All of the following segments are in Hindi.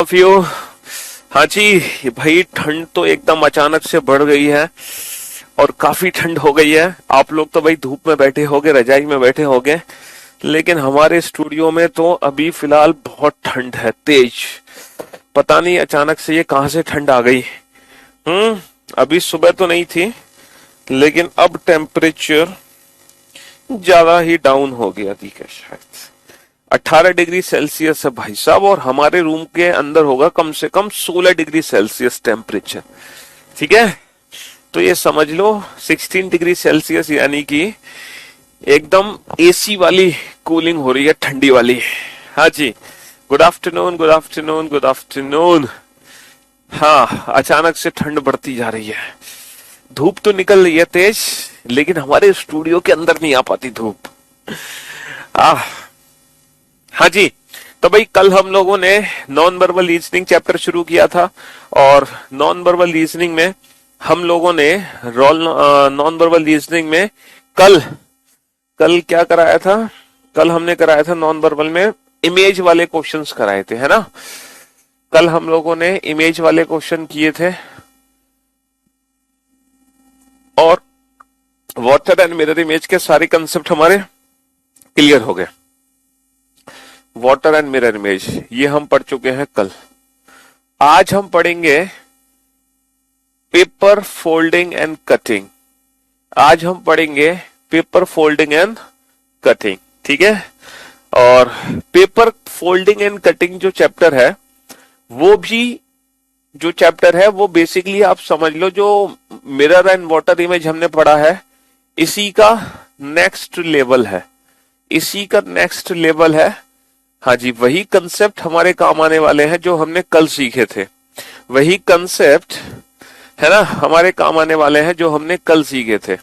Of you. हाँ जी भाई, ठंड तो एकदम अचानक से बढ़ गई है और काफी ठंड हो गई है। आप लोग तो भाई धूप में बैठे होगे, रजाई में बैठे होगे, लेकिन हमारे स्टूडियो में तो अभी फिलहाल बहुत ठंड है, तेज। पता नहीं अचानक से ये कहां से ठंड आ गई। अभी सुबह तो नहीं थी, लेकिन अब टेम्परेचर ज्यादा ही डाउन हो गया थी क्या शायद। 18 डिग्री सेल्सियस है भाई साहब, और हमारे रूम के अंदर होगा कम से कम 16 डिग्री सेल्सियस टेम्परेचर। ठीक है, तो ये समझ लो 16 डिग्री सेल्सियस, यानी कि एकदम एसी वाली कूलिंग हो रही है, ठंडी वाली। हाँ जी, good afternoon, good afternoon, good afternoon. हाँ, अचानक से ठंड बढ़ती जा रही है। धूप तो निकल रही है तेज, लेकिन हमारे स्टूडियो के अंदर नहीं आ पाती धूप। आह, हाँ जी। तो भाई कल हम लोगों ने नॉन वर्बल रीजनिंग चैप्टर शुरू किया था, और नॉन वर्बल रीजनिंग में हम लोगों ने नॉन वर्बल रीजनिंग में कल कल क्या कराया था। कल हमने कराया था नॉन वर्बल में इमेज वाले क्वेश्चंस कराए थे, है ना। कल हम लोगों ने इमेज वाले क्वेश्चन किए थे, और वाटर एंड मिरर इमेज के सारे कंसेप्ट हमारे क्लियर हो गए। वाटर एंड मिरर इमेज ये हम पढ़ चुके हैं कल। आज हम पढ़ेंगे पेपर फोल्डिंग एंड कटिंग। आज हम पढ़ेंगे पेपर फोल्डिंग एंड कटिंग, ठीक है। और पेपर फोल्डिंग एंड कटिंग जो चैप्टर है, वो भी जो चैप्टर है वो बेसिकली आप समझ लो, जो मिरर एंड वाटर इमेज हमने पढ़ा है, इसी का नेक्स्ट लेवल है। इसी का नेक्स्ट लेवल है। हाँ जी, वही कंसेप्ट हमारे काम आने वाले हैं जो हमने कल सीखे थे। वही कंसेप्ट है ना, हमारे काम आने वाले हैं जो हमने कल सीखे थे।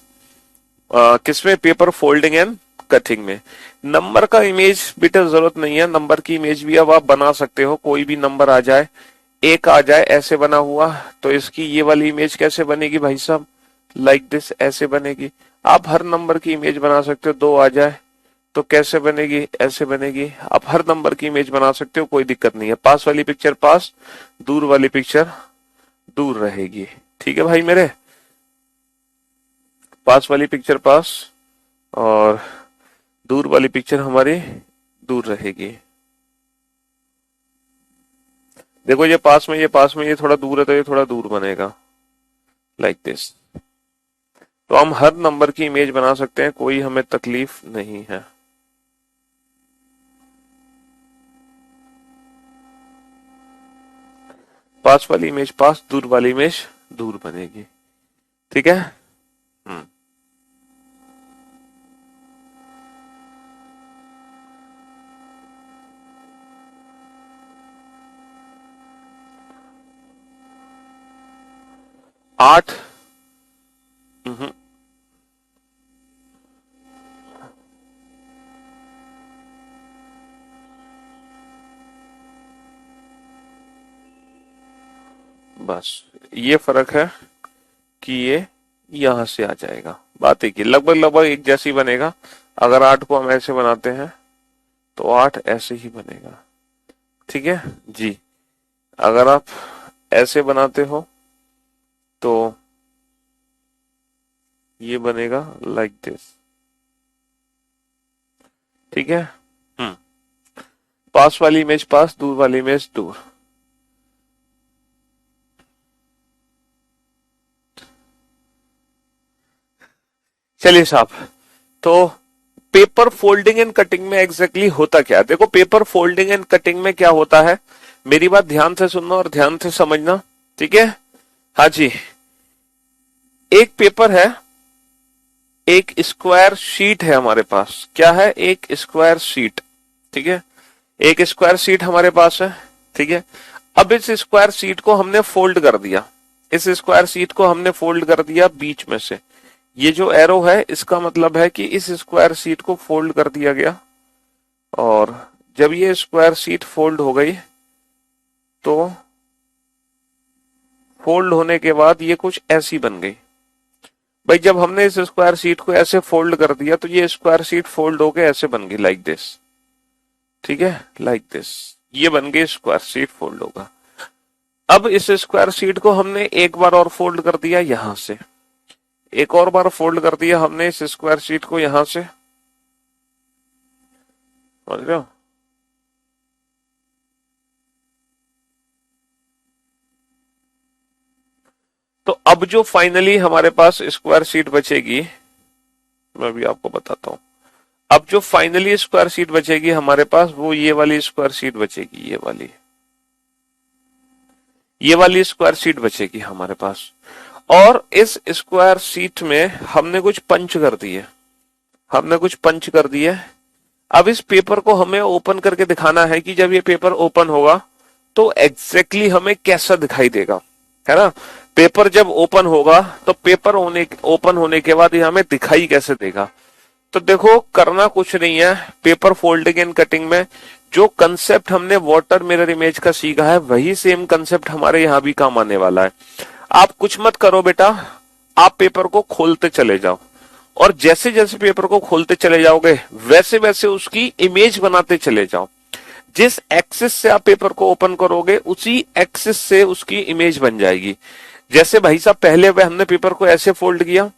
किसमें? पेपर फोल्डिंग एंड कटिंग में। नंबर का इमेज बेटा जरूरत नहीं है, नंबर की इमेज भी अब आप बना सकते हो। कोई भी नंबर आ जाए, एक आ जाए ऐसे बना हुआ, तो इसकी ये वाली इमेज कैसे बनेगी भाई साहब? लाइक दिस, ऐसे बनेगी। आप हर नंबर की इमेज बना सकते हो। 2 आ जाए तो कैसे बनेगी? ऐसे बनेगी। आप हर नंबर की इमेज बना सकते हो, कोई दिक्कत नहीं है। पास वाली पिक्चर पास, दूर वाली पिक्चर दूर रहेगी। ठीक है भाई मेरे, पास वाली पिक्चर पास और दूर वाली पिक्चर हमारी दूर रहेगी। देखो ये पास में, ये पास में, ये थोड़ा दूर है तो ये थोड़ा दूर बनेगा, लाइक दिस। तो हम हर नंबर की इमेज बना सकते हैं, कोई हमें तकलीफ नहीं है। पास वाली इमेज पास, दूर वाली इमेज दूर बनेगी। ठीक है। 8। बस ये फर्क है कि ये यहां से आ जाएगा। बात एक ही, लगभग लगभग एक जैसी बनेगा। अगर 8 को हम ऐसे बनाते हैं तो 8 ऐसे ही बनेगा। ठीक है जी। अगर आप ऐसे बनाते हो तो ये बनेगा लाइक दिस। ठीक है। पास वाली इमेज पास, दूर वाली इमेज दूर। चलिए साहब, तो पेपर फोल्डिंग एंड कटिंग में एग्जैक्टली होता क्या है? देखो, पेपर फोल्डिंग एंड कटिंग में क्या होता है, मेरी बात ध्यान से सुनना और ध्यान से समझना। ठीक है। हाँ जी, एक पेपर है, एक स्क्वायर शीट है हमारे पास। क्या है? एक स्क्वायर शीट। ठीक है, एक स्क्वायर शीट हमारे पास है। ठीक है, अब इस स्क्वायर शीट को हमने फोल्ड कर दिया। इस स्क्वायर शीट को हमने फोल्ड कर दिया बीच में से। ये जो एरो है, इसका मतलब है कि इस स्क्वायर शीट को फोल्ड कर दिया गया, और जब ये स्क्वायर शीट फोल्ड हो गई तो फोल्ड होने के बाद ये कुछ ऐसी बन गई। भाई जब हमने इस स्क्वायर शीट को ऐसे फोल्ड कर दिया तो ये स्क्वायर शीट फोल्ड होके ऐसे बन गई, लाइक दिस। ठीक है, लाइक दिस। ये बन गई स्क्वायर शीट, फोल्ड होगा। अब इस स्क्वायर शीट को हमने एक बार और फोल्ड कर दिया यहां से, एक और बार फोल्ड कर दिया हमने इस स्क्वायर शीट को यहां से, समझ रहे हो। तो अब जो फाइनली हमारे पास स्क्वायर शीट बचेगी, मैं भी आपको बताता हूं। अब जो फाइनली स्क्वायर शीट बचेगी हमारे पास, वो ये वाली स्क्वायर शीट बचेगी, ये वाली स्क्वायर शीट बचेगी हमारे पास। और इस स्क्वायर शीट में हमने कुछ पंच कर दिए, हमने कुछ पंच कर दिए। अब इस पेपर को हमें ओपन करके दिखाना है कि जब ये पेपर ओपन होगा तो एग्जैक्टली हमें कैसा दिखाई देगा, है ना। पेपर जब ओपन होगा तो पेपर ओपन होने के बाद ये हमें दिखाई कैसे देगा। तो देखो, करना कुछ नहीं है। पेपर फोल्डिंग एंड कटिंग में जो कंसेप्ट हमने वाटर मिरर इमेज का सीखा है, वही सेम कंसेप्ट हमारे यहां भी काम आने वाला है। आप कुछ मत करो बेटा, आप पेपर को खोलते चले जाओ, और जैसे जैसे पेपर को खोलते चले जाओगे वैसे वैसे उसकी इमेज बनाते चले जाओ। जिस एक्सिस से आप पेपर को ओपन करोगे उसी एक्सिस से उसकी इमेज बन जाएगी। जैसे भाई साहब, पहले हमने पेपर को ऐसे फोल्ड किया,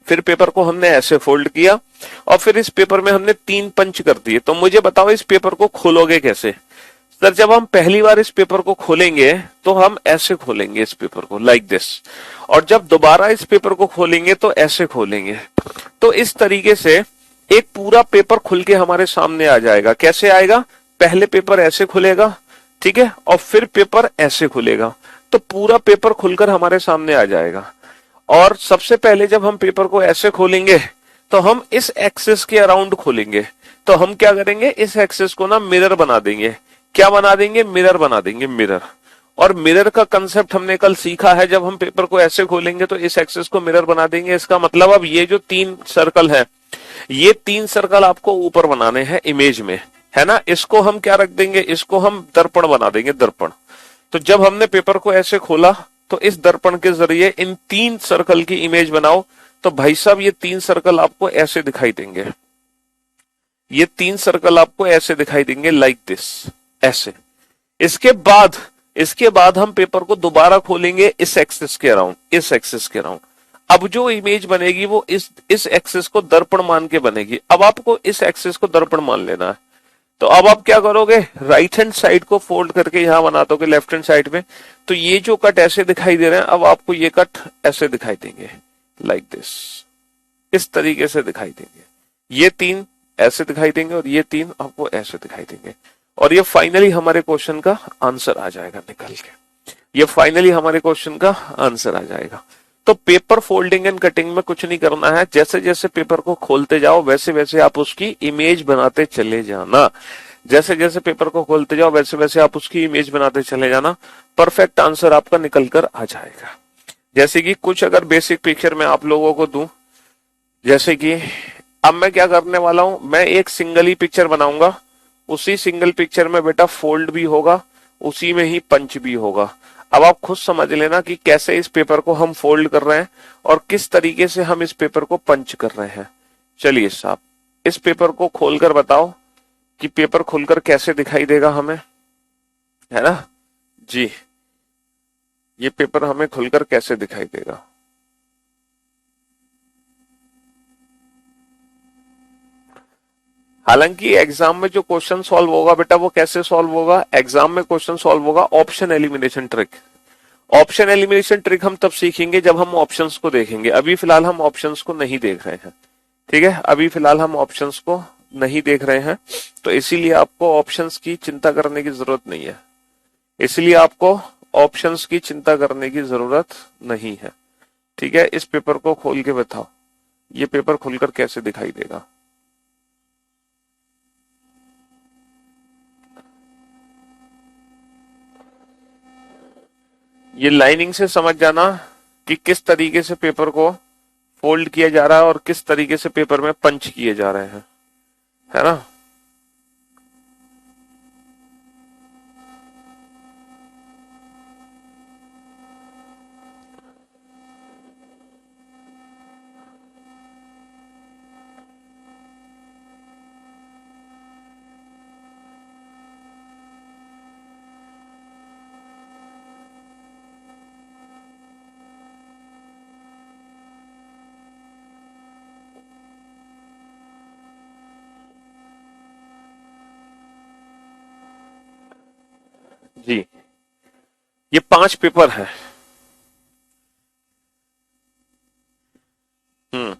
फिर पेपर को हमने ऐसे फोल्ड किया, और फिर इस पेपर में हमने 3 पंच कर दिए। तो मुझे बताओ, इस पेपर को खोलोगे कैसे। सर, जब हम पहली बार इस पेपर को खोलेंगे तो हम ऐसे खोलेंगे इस पेपर को, लाइक दिस। और जब दोबारा इस पेपर को खोलेंगे तो ऐसे खोलेंगे। तो इस तरीके से एक पूरा पेपर खुल के हमारे सामने आ जाएगा। कैसे आएगा? पहले पेपर ऐसे खुलेगा, ठीक है, और फिर पेपर ऐसे खुलेगा, तो पूरा पेपर खुलकर हमारे सामने आ जाएगा। और सबसे पहले जब हम पेपर को ऐसे खोलेंगे तो हम इस एक्सिस के अराउंड खोलेंगे। तो हम क्या करेंगे, इस एक्सिस को ना मिरर बना देंगे। क्या बना देंगे? मिरर बना देंगे, मिरर। और मिरर का कंसेप्ट हमने कल सीखा है, जब हम पेपर को ऐसे खोलेंगे तो इस एक्सिस को मिरर बना देंगे। इसका मतलब अब ये जो 3 सर्कल है, ये 3 सर्कल आपको ऊपर बनाने हैं इमेज में, है ना। इसको हम क्या रख देंगे, इसको हम दर्पण बना देंगे, दर्पण। तो जब हमने पेपर को ऐसे खोला तो इस दर्पण के जरिए इन 3 सर्कल की इमेज बनाओ। तो भाई साहब, ये 3 सर्कल आपको ऐसे दिखाई देंगे, ये 3 सर्कल आपको ऐसे दिखाई देंगे, लाइक दिस, ऐसे। इसके बाद इसके बाद हम पेपर को दोबारा खोलेंगे इस एक्सिस के अराउंड, इस एक्सिस के अराउंड। अब जो इमेज बनेगी वो इस एक्सिस को दर्पण मान के बनेगी। अब आपको इस एक्सिस को दर्पण मान लेना है। तो अब आप क्या करोगे, राइट हैंड साइड को फोल्ड करके यहां बना दोगे लेफ्ट हैंड साइड में। तो ये जो कट ऐसे दिखाई दे रहे हैं, अब आपको ये कट ऐसे दिखाई देंगे, लाइक दिस, इस तरीके से दिखाई देंगे। ये 3 ऐसे दिखाई देंगे और ये 3 आपको ऐसे दिखाई देंगे। और ये फाइनली हमारे क्वेश्चन का आंसर आ जाएगा निकल के, ये फाइनली हमारे क्वेश्चन का आंसर आ जाएगा। तो पेपर फोल्डिंग एंड कटिंग में कुछ नहीं करना है। जैसे जैसे पेपर को खोलते जाओ वैसे वैसे आप उसकी इमेज बनाते चले जाना। जैसे जैसे पेपर को खोलते जाओ वैसे वैसे आप उसकी इमेज बनाते चले जाना। परफेक्ट आंसर आपका निकल कर आ जाएगा। जैसे कि कुछ अगर बेसिक पिक्चर में आप लोगों को दूं, जैसे कि अब मैं क्या करने वाला हूं, मैं एक सिंगल ही पिक्चर बनाऊंगा। उसी सिंगल पिक्चर में बेटा फोल्ड भी होगा, उसी में ही पंच भी होगा। अब आप खुद समझ लेना कि कैसे इस पेपर को हम फोल्ड कर रहे हैं और किस तरीके से हम इस पेपर को पंच कर रहे हैं। चलिए साहब, इस पेपर को खोलकर बताओ कि पेपर खुलकर कैसे दिखाई देगा हमें, है ना जी। ये पेपर हमें खुलकर कैसे दिखाई देगा। हालांकि एग्जाम में जो क्वेश्चन सॉल्व होगा बेटा, वो कैसे सॉल्व होगा, एग्जाम में क्वेश्चन सॉल्व होगा option elimination trick. Option elimination trick हम तब सीखेंगे जब हम ऑप्शंस को देखेंगे। अभी फिलहाल हम ऑप्शंस को नहीं देख रहे हैं, ठीक है, अभी फिलहाल हम ऑप्शंस को नहीं देख रहे हैं। तो इसीलिए आपको ऑप्शंस की चिंता करने की जरूरत नहीं है, इसलिए आपको ऑप्शंस की चिंता करने की जरूरत नहीं है, ठीक है। इस पेपर को खोल के बताओ, ये पेपर खुलकर कैसे दिखाई देगा। ये लाइनिंग से समझ जाना कि किस तरीके से पेपर को फोल्ड किया जा रहा है और किस तरीके से पेपर में पंच किए जा रहे हैं, है ना। जी, ये 5 पेपर है। हम्म।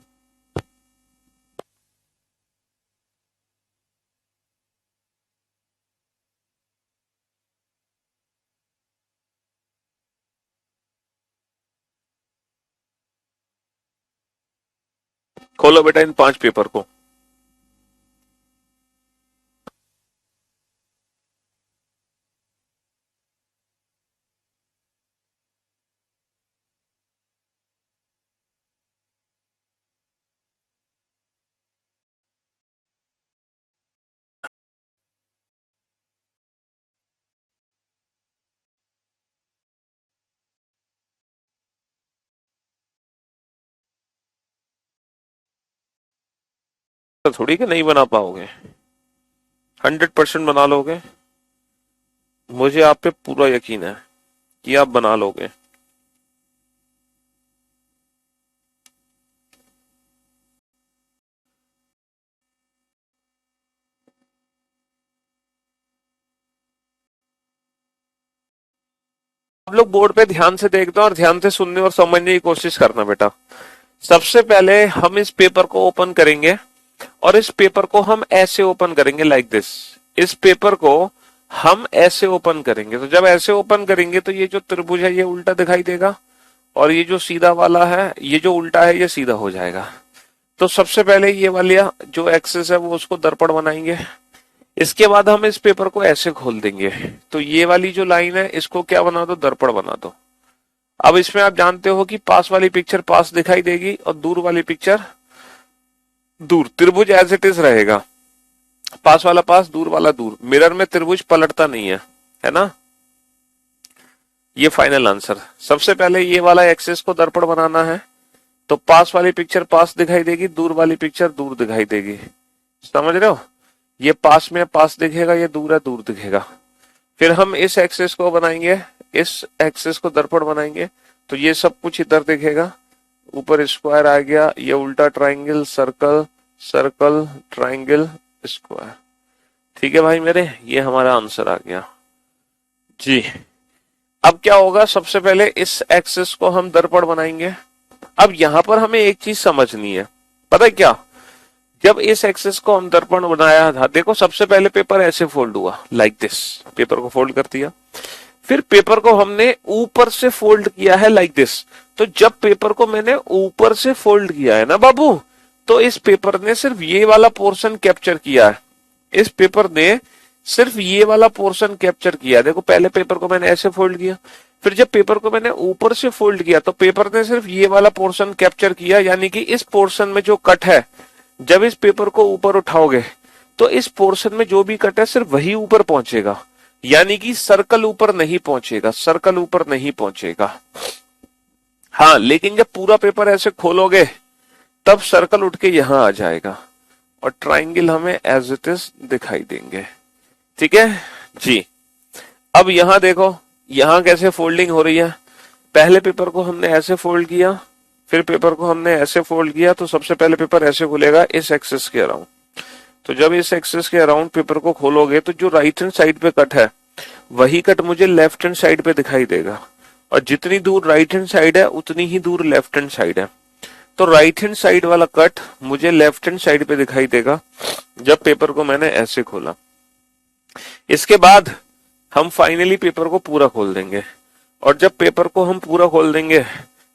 खोलो बेटा इन 5 पेपर को। तो थोड़ी कि नहीं बना पाओगे, 100% बना लोगे। मुझे आप पे पूरा यकीन है कि आप बना लोगे। आप लोग बोर्ड पे ध्यान से देखना और ध्यान से सुनने और समझने की कोशिश करना बेटा। सबसे पहले हम इस पेपर को ओपन करेंगे और इस पेपर को हम ऐसे ओपन करेंगे लाइक दिस। इस पेपर को हम ऐसे ओपन करेंगे, तो जब ऐसे ओपन करेंगे तो ये जो त्रिभुज है ये उल्टा दिखाई देगा और ये जो सीधा वाला है, ये जो उल्टा है ये सीधा हो जाएगा। तो सबसे पहले ये वाला जो एक्सिस है वो उसको दर्पण बनाएंगे। इसके बाद हम इस पेपर को ऐसे खोल देंगे, तो ये वाली जो लाइन है इसको क्या बना दो, दर्पण बना दो। अब इसमें आप जानते हो कि पास वाली पिक्चर पास दिखाई देगी और दूर वाली पिक्चर दूर। त्रिभुज एज इट इज रहेगा, पास वाला पास, दूर वाला दूर। मिरर में त्रिभुज पलटता नहीं है ना। ये फाइनल आंसर। सबसे पहले ये वाला एक्सिस को दर्पण बनाना है, तो पास वाली पिक्चर पास दिखाई देगी, दूर वाली पिक्चर दूर दिखाई देगी। समझ रहे हो, ये पास में पास दिखेगा, ये दूर है दूर दिखेगा। फिर हम इस एक्सिस को बनाएंगे, इस एक्सिस को दर्पण बनाएंगे, तो ये सब कुछ इधर दिखेगा। ऊपर स्क्वायर आ गया, ये उल्टा triangle, circle circle triangle square. ठीक है भाई मेरे, ये हमारा आंसर आ गया जी। अब क्या होगा, सबसे पहले इस एक्सिस को हम दर्पण बनाएंगे। अब यहां पर हमें एक चीज समझनी है, पता है क्या। जब इस एक्सिस को हम दर्पण बनाया था, देखो सबसे पहले पेपर ऐसे फोल्ड हुआ लाइक दिस, पेपर को फोल्ड कर दिया। फिर पेपर को हमने ऊपर से फोल्ड किया है लाइक दिस। तो जब पेपर को मैंने ऊपर से फोल्ड किया है ना बाबू, तो इस पेपर ने सिर्फ ये वाला पोर्शन कैप्चर किया है। इस पेपर ने सिर्फ ये वाला पोर्शन कैप्चर किया। देखो पहले पेपर को मैंने ऐसे फोल्ड किया, फिर जब पेपर को मैंने ऊपर से फोल्ड किया तो पेपर ने सिर्फ ये वाला पोर्शन कैप्चर किया, यानी कि इस पोर्शन में जो कट है, जब इस पेपर को ऊपर उठाओगे तो इस पोर्शन में जो भी कट है सिर्फ वही ऊपर पहुंचेगा, यानी कि सर्कल ऊपर नहीं पहुंचेगा, सर्कल ऊपर नहीं पहुंचेगा। हाँ, लेकिन जब पूरा पेपर ऐसे खोलोगे तब सर्कल उठ के यहां आ जाएगा और ट्राइंगल हमें एज इट इज दिखाई देंगे। ठीक है जी। अब यहां देखो, यहां कैसे फोल्डिंग हो रही है। पहले पेपर को हमने ऐसे फोल्ड किया, फिर पेपर को हमने ऐसे फोल्ड किया, तो सबसे पहले पेपर ऐसे खुलेगा इस एक्सिस के अराउंड। तो जब इस एक्सिस के अराउंड पेपर को खोलोगे तो जो राइट हैंड साइड पे कट है वही कट मुझे लेफ्ट हैंड साइड पे दिखाई देगा, और जितनी दूर राइट हैंड साइड है उतनी ही दूर लेफ्ट हैंड साइड है। तो राइट हैंड साइड वाला कट मुझे लेफ्ट हैंड साइड पे दिखाई देगा जब पेपर को मैंने ऐसे खोला। इसके बाद हम फाइनली पेपर को पूरा खोल देंगे, और जब पेपर को हम पूरा खोल देंगे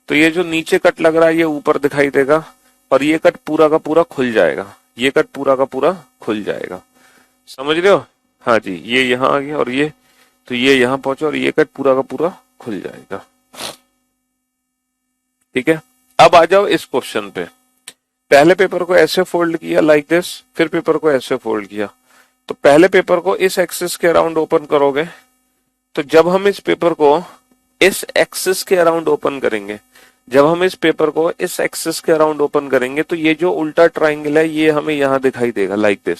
तो ये जो नीचे कट लग रहा है ये ऊपर दिखाई देगा, और ये कट पूरा का पूरा खुल जाएगा, ये कट पूरा का पूरा खुल जाएगा। समझ रहे हो, हाँ जी। ये यहाँ आ गया और ये, तो ये यहाँ पहुंचा और ये कट पूरा का पूरा खुल जाएगा। ठीक है, अब आ जाओ इस क्वेश्चन पे। पहले पेपर को ऐसे फोल्ड किया लाइक दिस, फिर पेपर को ऐसे फोल्ड किया। तो पहले पेपर को इस एक्सिस के अराउंड ओपन करोगे, तो जब हम इस पेपर को इस एक्सिस के अराउंड ओपन करेंगे, जब हम इस पेपर को इस एक्सिस के अराउंड ओपन करेंगे, तो ये जो उल्टा ट्राइंगल है ये हमें यहां दिखाई देगा लाइक दिस।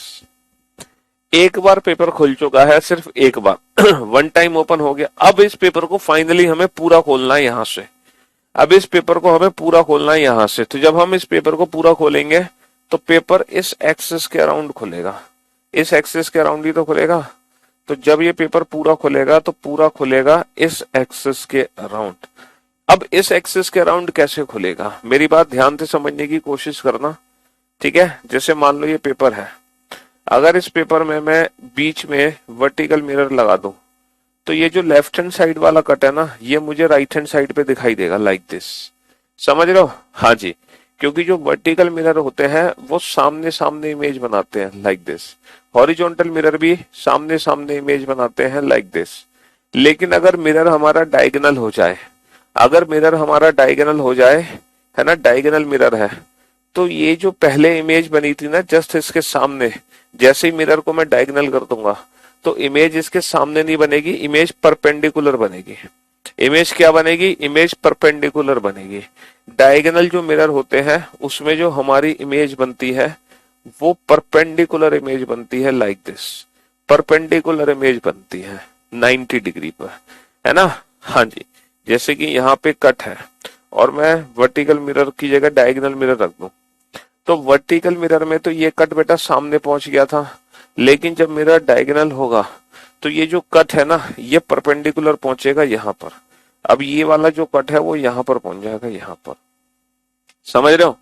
एक बार पेपर खुल चुका है, सिर्फ एक बार वन टाइम ओपन हो गया। अब इस पेपर को फाइनली हमें पूरा खोलना है यहां से। अब इस पेपर को हमें पूरा खोलना है यहां से। तो जब हम इस पेपर को पूरा खोलेंगे तो पेपर इस एक्सिस के अराउंड खुलेगा, इस एक्सिस के अराउंड ही तो खुलेगा। तो जब ये पेपर पूरा खुलेगा तो पूरा खुलेगा इस एक्सिस के अराउंड। अब इस एक्सिस के अराउंड कैसे खुलेगा, मेरी बात ध्यान से समझने की कोशिश करना, ठीक है। जैसे मान लो ये पेपर है, अगर इस पेपर में मैं बीच में वर्टिकल मिरर लगा दूं तो ये जो लेफ्ट हैंड साइड वाला कट है ना, ये मुझे राइट हैंड साइड पे दिखाई देगा लाइक दिस। समझ रहे हो? हाँ जी, क्योंकि जो वर्टिकल मिरर होते हैं वो सामने सामने इमेज बनाते हैं लाइक दिस, हॉरिजॉन्टल मिरर भी सामने सामने इमेज बनाते हैं लाइक दिस। लेकिन अगर मिरर हमारा डायगोनल हो जाए, अगर मिरर हमारा डायगोनल हो जाए, है ना, डायगोनल मिरर है, तो ये जो पहले इमेज बनी थी ना जस्ट इसके सामने, जैसे ही मिरर को मैं डायगोनल कर दूंगा तो इमेज इसके सामने नहीं बनेगी, इमेज परपेंडिकुलर बनेगी। इमेज क्या बनेगी? इमेज परपेंडिकुलर बनेगी। डायगोनल जो मिरर होते हैं उसमें जो हमारी इमेज बनती है वो परपेंडिकुलर इमेज बनती है लाइक दिस, परपेंडिकुलर इमेज बनती है 90 डिग्री पर, है ना। हाँ जी, जैसे कि यहाँ पे कट है और मैं वर्टिकल मिरर की जगह डायगोनल मिरर रख दूं, तो वर्टिकल मिरर में तो ये कट बेटा सामने पहुंच गया था, लेकिन जब मिरर डायगोनल होगा तो ये जो कट है ना ये परपेंडिकुलर पहुंचेगा यहाँ पर। अब ये वाला जो कट है वो यहाँ पर पहुंच जाएगा, यहाँ पर। समझ रहे हो?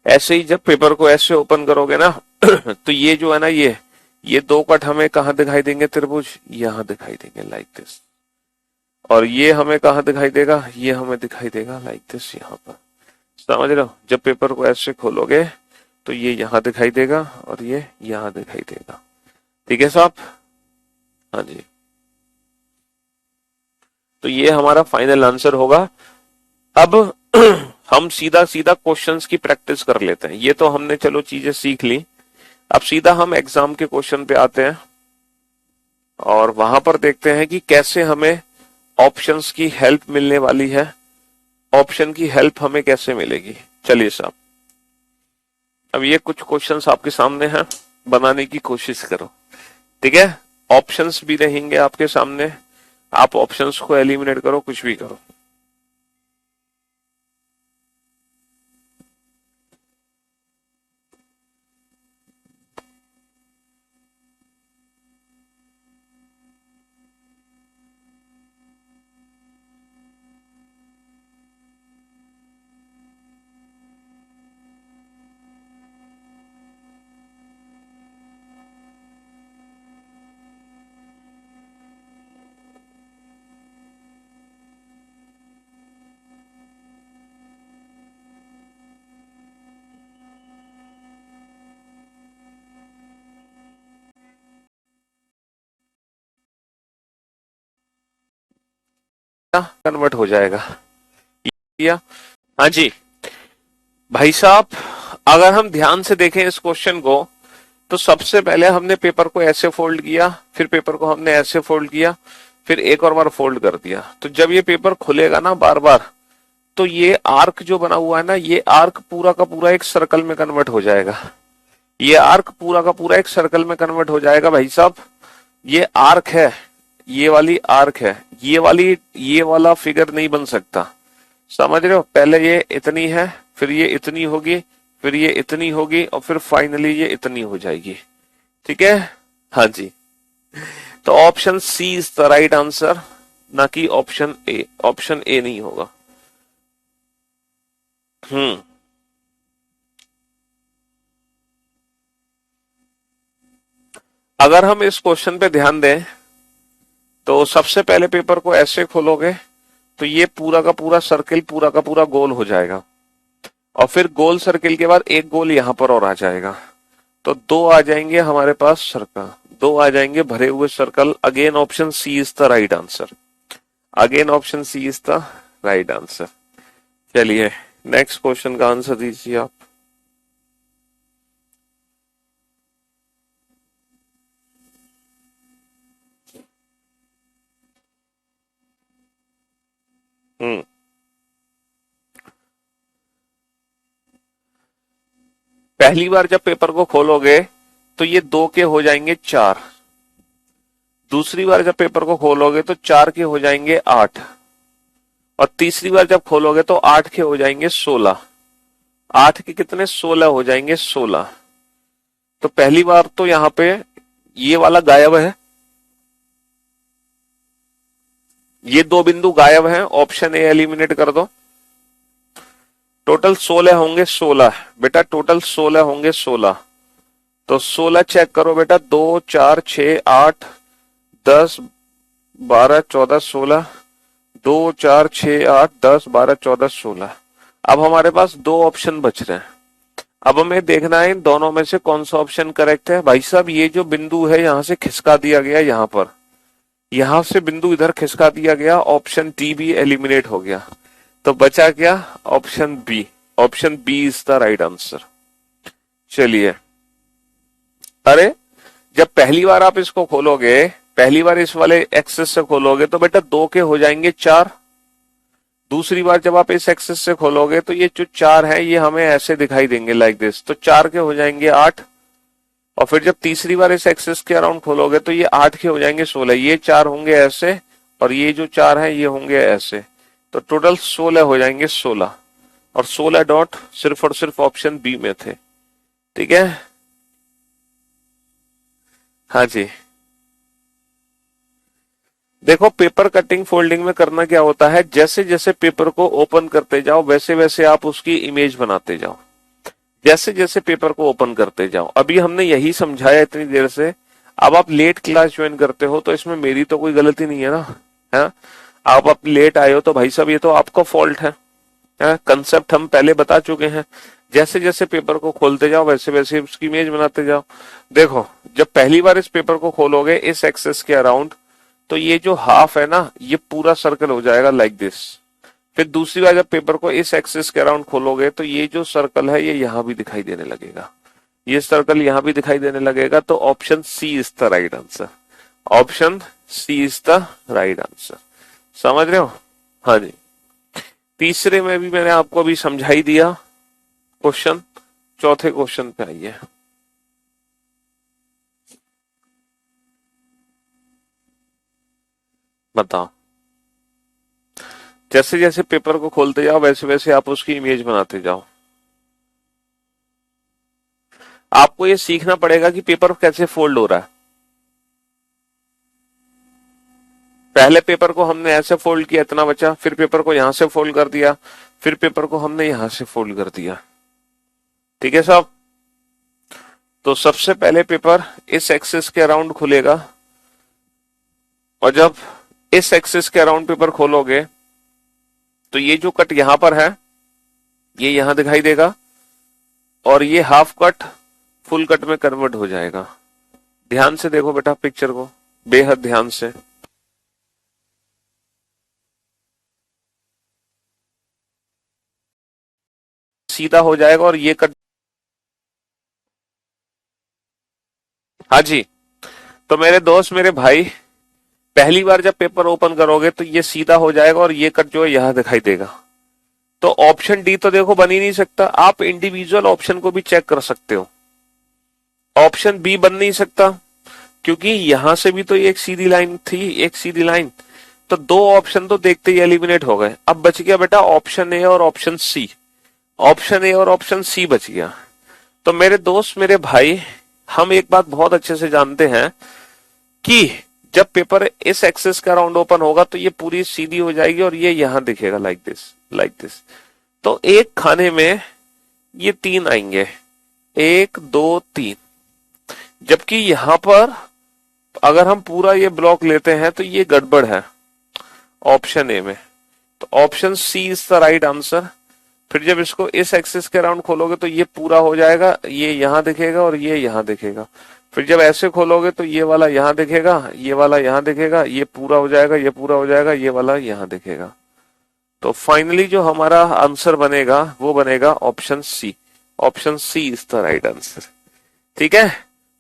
ऐसे ही जब पेपर को ऐसे ओपन करोगे ना तो ये जो है ना, ये दो कट हमें कहाँ दिखाई देंगे? त्रिभुज यहाँ दिखाई देंगे लाइक दिस। और ये हमें कहाँ दिखाई देगा? ये हमें दिखाई देगा लाइक दिस, यहाँ पर। समझ रहे हो? जब पेपर को ऐसे खोलोगे तो ये यहाँ दिखाई देगा और ये यहाँ दिखाई देगा। ठीक है साहब? हाँ जी, तो ये हमारा फाइनल आंसर होगा। अब हम सीधा सीधा क्वेश्चंस की प्रैक्टिस कर लेते हैं। ये तो हमने चलो चीजें सीख ली, अब सीधा हम एग्जाम के क्वेश्चन पे आते हैं और वहां पर देखते हैं कि कैसे हमें ऑप्शंस की हेल्प मिलने वाली है, ऑप्शन की हेल्प हमें कैसे मिलेगी। चलिए साहब, अब ये कुछ क्वेश्चंस आपके सामने हैं, बनाने की कोशिश करो, ठीक है। ऑप्शंस भी रहेंगे आपके सामने, आप ऑप्शंस को एलिमिनेट करो, कुछ भी करो। कन्वर्ट हो जाएगा या? हाँ जी भाई साहब, अगर हम ध्यान से देखें इस क्वेश्चन को तो सबसे पहले हमने पेपर को ऐसे फोल्ड किया, फिर पेपर को हमने ऐसे फोल्ड किया, फिर एक और बार फोल्ड कर दिया। तो जब ये पेपर खुलेगा ना बार बार, तो ये आर्क जो बना हुआ है ना, ये आर्क पूरा का पूरा एक सर्कल में कन्वर्ट हो जाएगा। ये आर्क पूरा का पूरा एक सर्कल में कन्वर्ट हो जाएगा भाई साहब। ये आर्क है, ये वाली आर्क है, ये वाला फिगर नहीं बन सकता। समझ रहे हो? पहले ये इतनी है, फिर ये इतनी होगी, फिर ये इतनी होगी और फिर फाइनली ये इतनी हो जाएगी। ठीक है? हाँ जी, तो option C is the right answer, ना कि ऑप्शन ए। ऑप्शन ए नहीं होगा। हम्म, अगर हम इस क्वेश्चन पे ध्यान दें तो सबसे पहले पेपर को ऐसे खोलोगे तो ये पूरा का पूरा सर्किल पूरा का पूरा गोल हो जाएगा, और फिर गोल सर्किल के बाद एक गोल यहां पर और आ जाएगा, तो दो आ जाएंगे हमारे पास सर्कल, दो आ जाएंगे भरे हुए circle. Again option C is the right answer, again option C is the right answer. चलिए नेक्स्ट क्वेश्चन का आंसर दीजिए आप। हम्म, पहली बार जब पेपर को खोलोगे तो ये दो के हो जाएंगे चार, दूसरी बार जब पेपर को खोलोगे तो चार के हो जाएंगे आठ, और तीसरी बार जब खोलोगे तो आठ के हो जाएंगे 16। आठ के कितने? 16 हो जाएंगे, 16। तो पहली बार तो यहाँ पे ये वाला गायब है, ये दो बिंदु गायब हैं, ऑप्शन ए एलिमिनेट कर दो। टोटल 16 होंगे, 16 बेटा, टोटल 16 होंगे, 16। तो 16 चेक करो बेटा, 2 4 6 8 10 12 14 16, 2 4 6 8 10 12 14 16। अब हमारे पास दो ऑप्शन बच रहे हैं। अब हमें देखना है इन दोनों में से कौन सा ऑप्शन करेक्ट है। भाई साहब, ये जो बिंदु है यहां से खिसका दिया गया, यहां पर, यहां से बिंदु इधर खिसका दिया गया, ऑप्शन डी भी एलिमिनेट हो गया। तो बचा क्या? Option B. Option B is the right answer. चलिए, अरे जब पहली बार आप इसको खोलोगे, पहली बार इस वाले एक्सेस से खोलोगे तो बेटा दो के हो जाएंगे 4। दूसरी बार जब आप इस एक्सेस से खोलोगे तो ये जो 4 है ये हमें ऐसे दिखाई देंगे, लाइक दिस, तो 4 के हो जाएंगे 8। और फिर जब तीसरी बार इस एक्सेस के अराउंड खोलोगे तो ये 8 के हो जाएंगे 16। ये 4 होंगे ऐसे, और ये जो 4 है ये होंगे ऐसे। तो टोटल 16 हो जाएंगे, 16। और 16 डॉट सिर्फ और सिर्फ ऑप्शन बी में थे। ठीक है, हाँ जी। देखो, पेपर कटिंग फोल्डिंग में करना क्या होता है, जैसे जैसे पेपर को ओपन करते जाओ वैसे वैसे आप उसकी इमेज बनाते जाओ, जैसे जैसे पेपर को ओपन करते जाओ। अभी हमने यही समझाया इतनी देर से। अब आप लेट क्लास ज्वाइन करते हो तो इसमें मेरी तो कोई गलती नहीं है ना, है? आप लेट आए हो तो भाई साहब ये तो आपका फॉल्ट है। कंसेप्ट हम पहले बता चुके हैं। जैसे जैसे पेपर को खोलते जाओ वैसे वैसे उसकी इमेज बनाते जाओ। देखो, जब पहली बार इस पेपर को खोलोगे इस एक्सेस के अराउंड, तो ये जो हाफ है ना ये पूरा सर्कल हो जाएगा, लाइक दिस। फिर दूसरी बार जब पेपर को इस एक्सिस के अराउंड खोलोगे तो ये जो सर्कल है ये यहां भी दिखाई देने लगेगा, ये सर्कल यहां भी दिखाई देने लगेगा। तो option C is the right answer. Option C is the right answer. समझ रहे हो? हाँ जी। तीसरे में भी मैंने आपको अभी समझाई दिया क्वेश्चन। चौथे क्वेश्चन पे आइए। बताओ, जैसे जैसे पेपर को खोलते जाओ वैसे वैसे आप उसकी इमेज बनाते जाओ। आपको ये सीखना पड़ेगा कि पेपर कैसे फोल्ड हो रहा है। पहले पेपर को हमने ऐसे फोल्ड किया, इतना बचा, फिर पेपर को यहां से फोल्ड कर दिया, फिर पेपर को हमने यहां से फोल्ड कर दिया। ठीक है साहब? तो सबसे पहले पेपर इस एक्सिस के अराउंड खुलेगा, और जब इस एक्सिस के अराउंड पेपर खोलोगे तो ये जो कट यहां पर है ये यहां दिखाई देगा, और ये हाफ कट फुल कट में कन्वर्ट हो जाएगा। ध्यान से देखो बेटा पिक्चर को, बेहद ध्यान से। सीधा हो जाएगा और ये कट, हाँ जी। तो मेरे दोस्त, मेरे भाई, पहली बार जब पेपर ओपन करोगे तो ये सीधा हो जाएगा और ये कट जो है यहां दिखाई देगा। तो ऑप्शन डी तो देखो बन ही नहीं सकता। आप इंडिविजुअल ऑप्शन को भी चेक कर सकते हो। ऑप्शन बी बन नहीं सकता क्योंकि यहां से भी तो एक सीधी लाइन थी, एक सीधी लाइन। तो दो ऑप्शन तो देखते ही एलिमिनेट हो गए। अब बच गया बेटा ऑप्शन ए और ऑप्शन सी। ऑप्शन ए और ऑप्शन सी बच गया। तो मेरे दोस्त, मेरे भाई, हम एक बात बहुत अच्छे से जानते हैं कि जब पेपर इस एक्सेस का राउंड ओपन होगा तो ये पूरी सीधी हो जाएगी और ये यहां दिखेगा, लाइक दिस, लाइक दिस। तो एक खाने में ये 3 आएंगे, 1 2 3। जबकि यहां पर अगर हम पूरा ये ब्लॉक लेते हैं तो ये गड़बड़ है ऑप्शन ए में। तो option C is the right answer. फिर जब इसको इस एक्सिस के अराउंड खोलोगे तो ये पूरा हो जाएगा, ये यहां दिखेगा और ये यहां दिखेगा। फिर जब ऐसे खोलोगे तो ये वाला यहां दिखेगा, ये वाला यहां दिखेगा, ये पूरा हो जाएगा, ये पूरा हो जाएगा, ये वाला यहां दिखेगा। तो फाइनली जो हमारा आंसर बनेगा वो बनेगा option C. Option C is the right answer. ठीक है?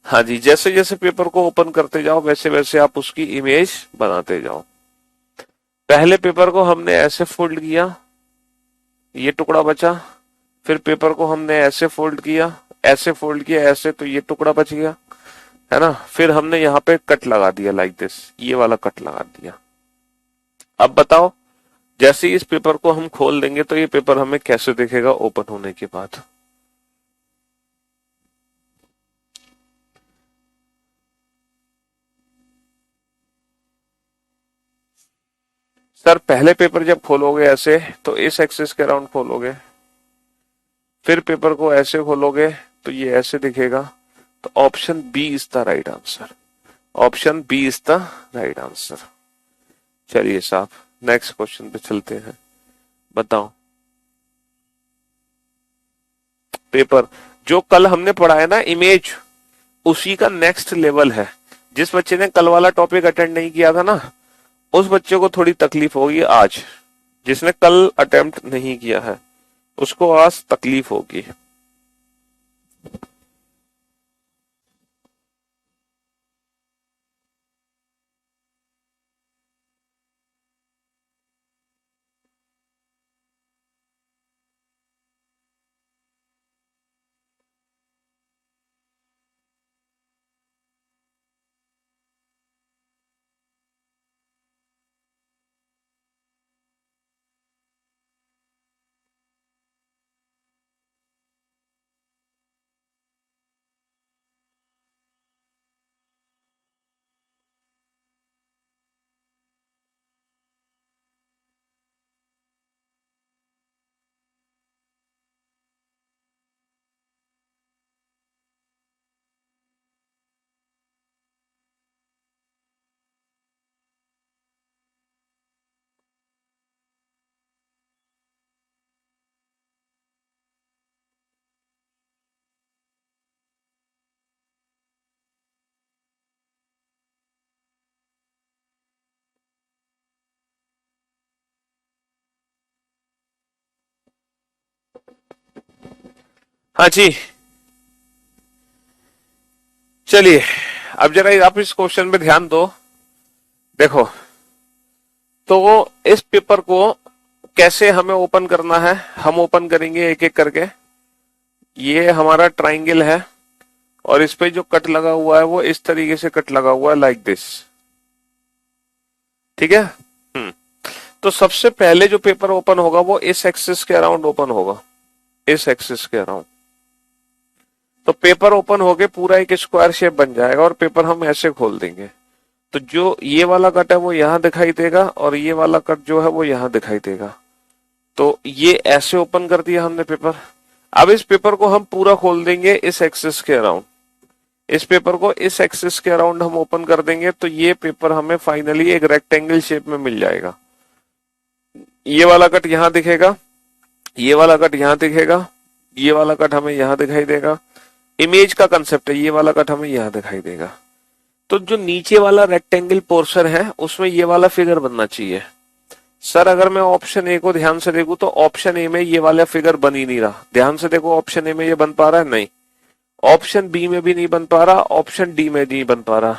हाँ जी। जैसे जैसे पेपर को ओपन करते जाओ वैसे वैसे आप उसकी इमेज बनाते जाओ। पहले पेपर को हमने ऐसे फोल्ड किया, ये टुकड़ा बचा। फिर पेपर को हमने ऐसे फोल्ड किया, ऐसे फोल्ड किया, ऐसे, तो ये टुकड़ा बच गया, है ना? फिर हमने यहाँ पे कट लगा दिया, लाइक दिस, ये वाला कट लगा दिया। अब बताओ, जैसे ही इस पेपर को हम खोल देंगे तो ये पेपर हमें कैसे दिखेगा ओपन होने के बाद? सर पहले पेपर जब खोलोगे ऐसे तो इस एक्सिस के अराउंड खोलोगे, फिर पेपर को ऐसे खोलोगे तो ये ऐसे दिखेगा। तो option B is the right answer. Option B is the right answer. चलिए साहब नेक्स्ट क्वेश्चन पे चलते हैं। बताओ पेपर जो कल हमने पढ़ा है ना इमेज, उसी का नेक्स्ट लेवल है। जिस बच्चे ने कल वाला टॉपिक अटेंड नहीं किया था ना, उस बच्चे को थोड़ी तकलीफ होगी आज। जिसने कल अटेम्प्ट नहीं किया है उसको आज तकलीफ होगी। हाँ जी, चलिए अब जरा आप इस क्वेश्चन पे ध्यान दो। देखो तो इस पेपर को कैसे हमें ओपन करना है, हम ओपन करेंगे एक एक करके। ये हमारा ट्राइंगल है और इस पे जो कट लगा हुआ है वो इस तरीके से कट लगा हुआ है, लाइक दिस। ठीक है। तो सबसे पहले जो पेपर ओपन होगा वो इस एक्सिस के अराउंड ओपन होगा, इस एक्सिस के अराउंड। तो पेपर ओपन होके पूरा एक स्क्वायर शेप बन जाएगा और पेपर हम ऐसे खोल देंगे। तो जो ये वाला कट है वो यहां दिखाई देगा और ये वाला कट जो है वो यहां दिखाई देगा। तो ये ऐसे ओपन कर दिया हमने पेपर। अब इस पेपर को हम पूरा खोल देंगे इस एक्सिस के अराउंड। इस पेपर को इस एक्सिस के अराउंड हम ओपन कर देंगे तो ये पेपर हमें फाइनली एक रेक्टेंगल शेप में मिल जाएगा। ये वाला कट यहां दिखेगा, ये वाला कट यहां दिखेगा, ये वाला कट हमें यहां दिखाई देगा। इमेज का कंसेप्ट है, ये वाला कट हमें यहां दिखाई देगा। तो जो नीचे वाला रेक्टेंगल पोर्शन है उसमें ये वाला फिगर बनना चाहिए। सर अगर मैं ऑप्शन ए को ध्यान से देखूं तो ऑप्शन ए में ये वाला फिगर बन ही नहीं रहा। ध्यान से देखो, ऑप्शन ए में ये बन पा रहा है? नहीं। ऑप्शन बी में भी नहीं बन पा रहा, ऑप्शन डी में नहीं बन पा रहा।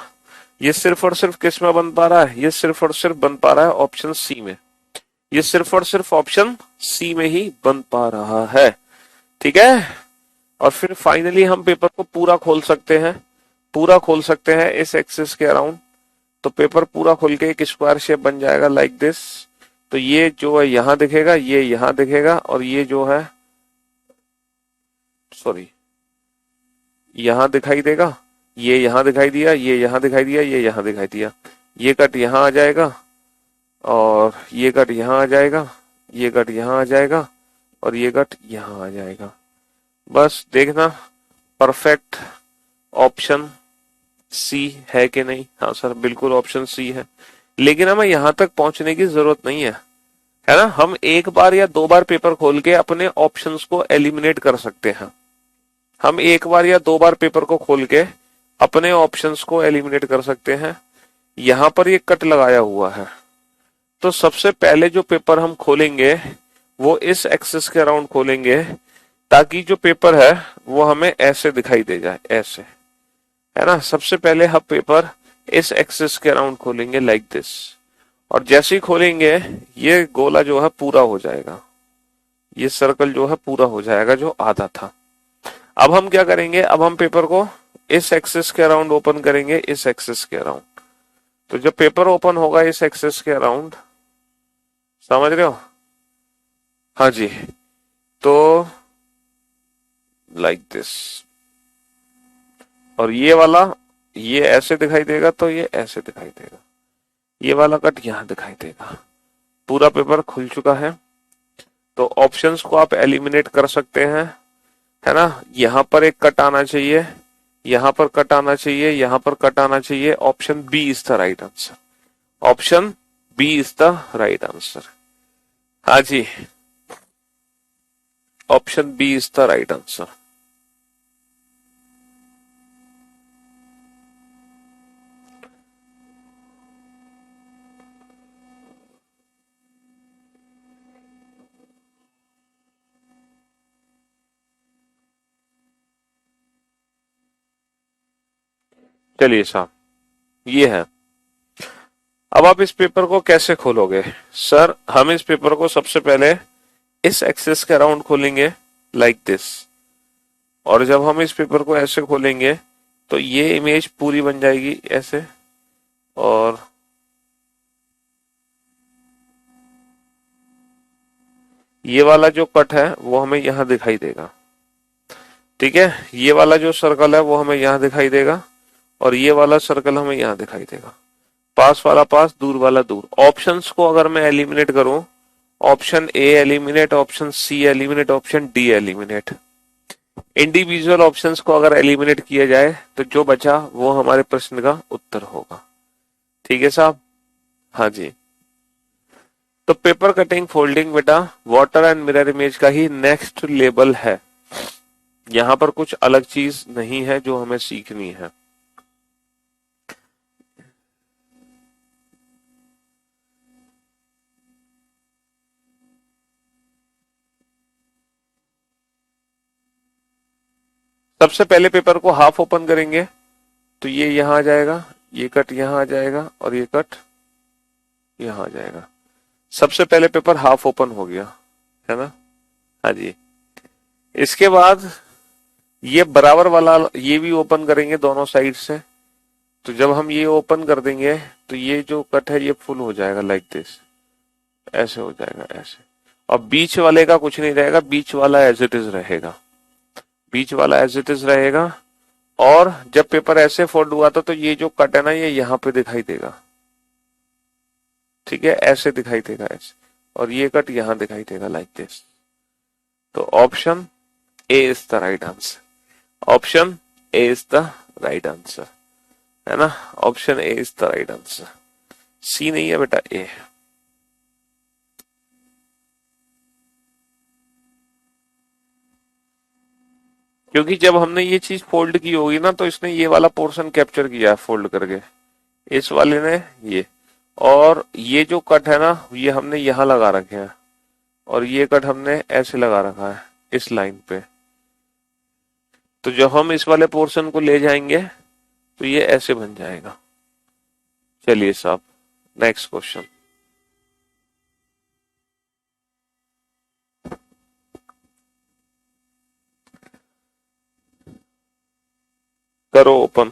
ये सिर्फ और सिर्फ किस में बन पा रहा है? ये सिर्फ और सिर्फ बन पा रहा है ऑप्शन सी में। ये सिर्फ और सिर्फ ऑप्शन सी में ही बन पा रहा है। ठीक है। और फिर फाइनली हम पेपर को पूरा खोल सकते हैं, पूरा खोल सकते हैं इस एक्सिस के अराउंड। तो पेपर पूरा खोल के एक स्क्वायर शेप बन जाएगा लाइक दिस। तो ये जो है यहां दिखेगा, ये यहां दिखेगा और ये जो है सॉरी यहां दिखाई देगा, ये यहां दिखाई दिया, ये यहां दिखाई दिया, ये यहां दिखाई दिया। ये कट यहां आ जाएगा और ये कट यहां आ जाएगा, ये कट यहां आ जाएगा और ये कट यहां आ जाएगा। बस देखना परफेक्ट ऑप्शन सी है कि नहीं। हाँ सर बिल्कुल ऑप्शन सी है, लेकिन हमें यहां तक पहुंचने की जरूरत नहीं है ना। हम एक बार या दो बार पेपर खोल के अपने ऑप्शंस को एलिमिनेट कर सकते हैं। हम एक बार या दो बार पेपर को खोल के अपने ऑप्शंस को एलिमिनेट कर सकते हैं। यहां पर ये कट लगाया हुआ है। तो सबसे पहले जो पेपर हम खोलेंगे वो इस एक्सिस के अराउंड खोलेंगे ताकि जो पेपर है वो हमें ऐसे दिखाई दे जाए, ऐसे, है ना। सबसे पहले हम पेपर इस एक्सिस के अराउंड खोलेंगे लाइक दिस। और जैसे ही खोलेंगे ये गोला जो है पूरा हो जाएगा, ये सर्कल जो है पूरा हो जाएगा जो आधा था। अब हम क्या करेंगे, अब हम पेपर को इस एक्सिस के अराउंड ओपन करेंगे, इस एक्सिस के अराउंड। तो जब पेपर ओपन होगा इस एक्सिस के अराउंड, समझ रहे हो? हाँ जी। तो लाइक दिस। और ये वाला ये ऐसे दिखाई देगा तो ये ऐसे दिखाई देगा। ये वाला कट यहां दिखाई देगा, पूरा पेपर खुल चुका है। तो ऑप्शंस को आप एलिमिनेट कर सकते हैं, है ना। यहां पर एक कट आना चाहिए, यहां पर कट आना चाहिए, यहां पर कट आना चाहिए। Option B is the right answer. Option B is the right answer. हाँ जी, option B is the right answer. चलिए साहब, ये है। अब आप इस पेपर को कैसे खोलोगे? सर, हम इस पेपर को सबसे पहले इस एक्सेस के अराउंड खोलेंगे, लाइक दिस। और जब हम इस पेपर को ऐसे खोलेंगे तो ये इमेज पूरी बन जाएगी ऐसे, और ये वाला जो कट है वो हमें यहां दिखाई देगा। ठीक है, ये वाला जो सर्कल है वो हमें यहां दिखाई देगा, और ये वाला सर्कल हमें यहां दिखाई देगा। पास वाला पास, दूर वाला दूर। ऑप्शंस को अगर मैं एलिमिनेट करूं, option A eliminate, option C eliminate, option D eliminate. Individual options को अगर एलिमिनेट किया जाए तो जो बचा वो हमारे प्रश्न का उत्तर होगा। ठीक है साहब? हाँ जी। तो पेपर कटिंग फोल्डिंग बेटा वाटर एंड मिरर इमेज का ही नेक्स्ट लेवल है। यहां पर कुछ अलग चीज नहीं है जो हमें सीखनी है। सबसे पहले पेपर को हाफ ओपन करेंगे तो ये यहां आ जाएगा, ये कट यहां आ जाएगा, और ये कट यहां आ जाएगा। सबसे पहले पेपर हाफ ओपन हो गया, है ना। हाँ जी। इसके बाद ये बराबर वाला ये भी ओपन करेंगे दोनों साइड से। तो जब हम ये ओपन कर देंगे तो ये जो कट है ये फुल हो जाएगा, लाइक दिस। ऐसे हो जाएगा, ऐसे। और बीच वाले का कुछ नहीं रहेगा, बीच वाला एज इट इज रहेगा, बीच वाला एज इट इज रहेगा। और जब पेपर ऐसे फोल्ड हुआ था तो ये जो कट है ना ये यहाँ पे दिखाई देगा। ठीक है, ऐसे दिखाई देगा, ऐसे। और ये कट यहाँ दिखाई देगा, लाइक दिस। तो option A is the right answer. Option A is the right answer, है ना। Option A is the right answer. C नहीं है बेटा, ए। क्योंकि जब हमने ये चीज फोल्ड की होगी ना तो इसने ये वाला पोर्शन कैप्चर किया है फोल्ड करके, इस वाले ने ये। और ये जो कट है ना ये हमने यहां लगा रखे हैं, और ये कट हमने ऐसे लगा रखा है इस लाइन पे। तो जब हम इस वाले पोर्शन को ले जाएंगे तो ये ऐसे बन जाएगा। चलिए साहब, नेक्स्ट क्वेश्चन करो ओपन।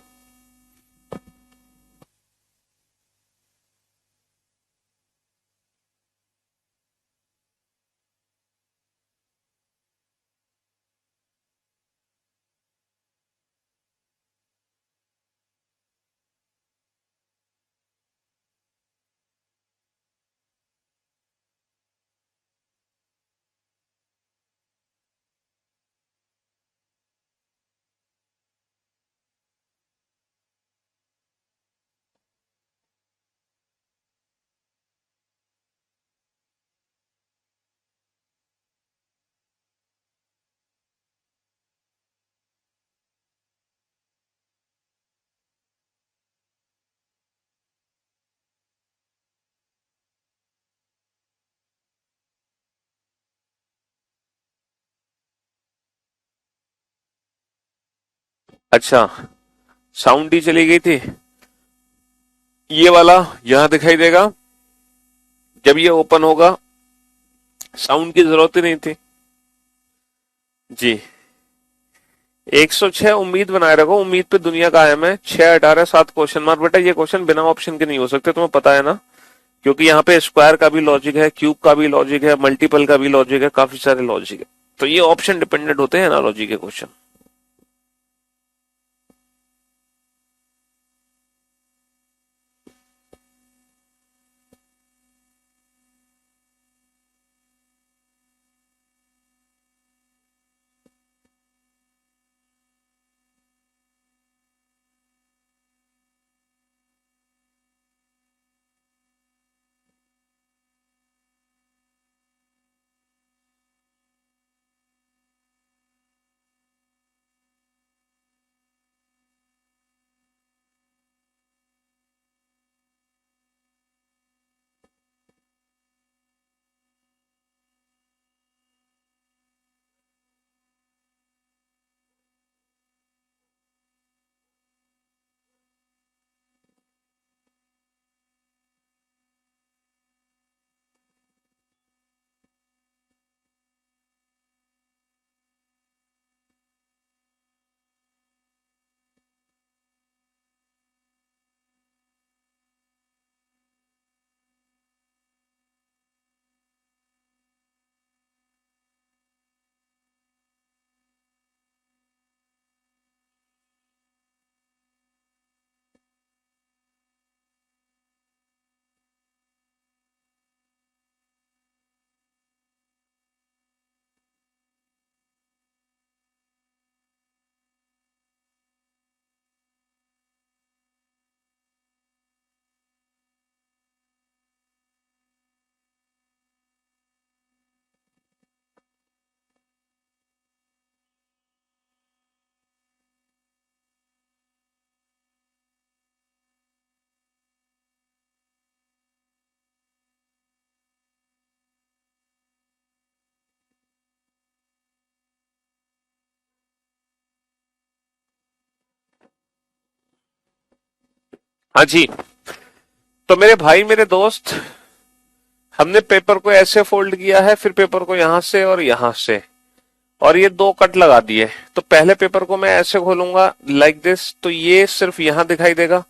अच्छा, साउंड ही चली गई थी। ये वाला यहां दिखाई देगा, जब ये ओपन होगा साउंड की जरूरत ही नहीं थी जी। 106 उम्मीद बनाए रखो, उम्मीद पे दुनिया कायम है। 6 18 7 क्वेश्चन मार्क। बेटा ये क्वेश्चन बिना ऑप्शन के नहीं हो सकते, तुम्हें पता है ना। क्योंकि यहाँ पे स्क्वायर का भी लॉजिक है, क्यूब का भी लॉजिक है, मल्टीपल का भी लॉजिक है, काफी सारे लॉजिक है। तो ये ऑप्शन डिपेंडेंट होते हैं ना लॉजिक के क्वेश्चन। हाँ जी। तो मेरे भाई मेरे दोस्त, हमने पेपर को ऐसे फोल्ड किया है, फिर पेपर को यहां से और यहां से, और ये दो कट लगा दिए। तो पहले पेपर को मैं ऐसे खोलूंगा लाइक दिस, तो ये सिर्फ यहां दिखाई देगा।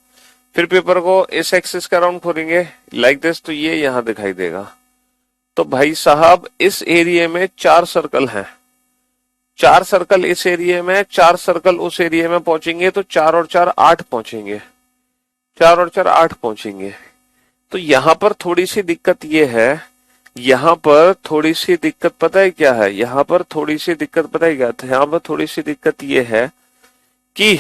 फिर पेपर को इस एक्सिस के अराउंड खोलेंगे लाइक दिस, तो ये यहां दिखाई देगा। तो भाई साहब इस एरिया में चार सर्कल हैं, चार सर्कल इस एरिया में, चार सर्कल उस एरिया में पहुंचेंगे, तो चार और चार आठ पहुंचेंगे, चार और चार आठ पहुंचेंगे। तो यहां पर थोड़ी सी दिक्कत ये है, यहां पर थोड़ी सी दिक्कत पता है क्या है, यहां पर थोड़ी सी दिक्कत पता है क्या था, यहां पर थोड़ी सी दिक्कत ये है कि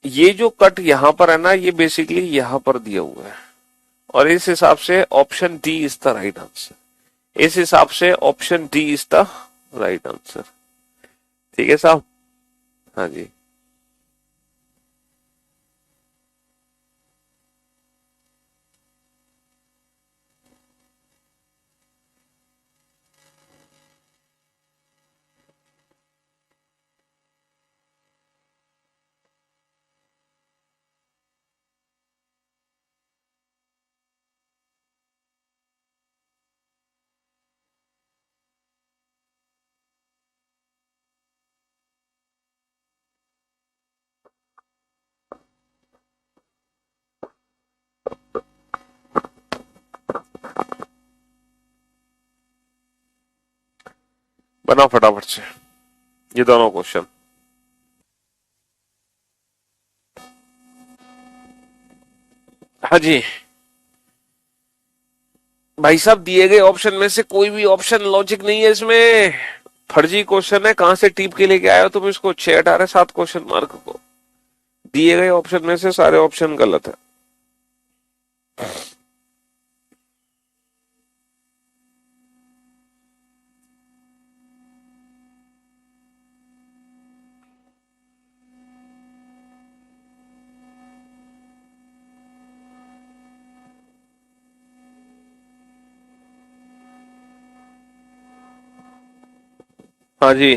ये जो कट यहां पर है ना, ये बेसिकली यहां पर दिया हुआ है, और इस हिसाब से option D is the right answer. इस हिसाब से option D is the right answer. ठीक है साहब। हाँ जी। बनाओ फटाफट से ये दोनों क्वेश्चन। हाँ जी। भाई साहब दिए गए ऑप्शन में से कोई भी ऑप्शन लॉजिक नहीं है इसमें, फर्जी क्वेश्चन है। कहां से टीप के लेके आए हो तुम इसको, 6 18 7 क्वेश्चन मार्क को। दिए गए ऑप्शन में से सारे ऑप्शन गलत है। हाँ जी।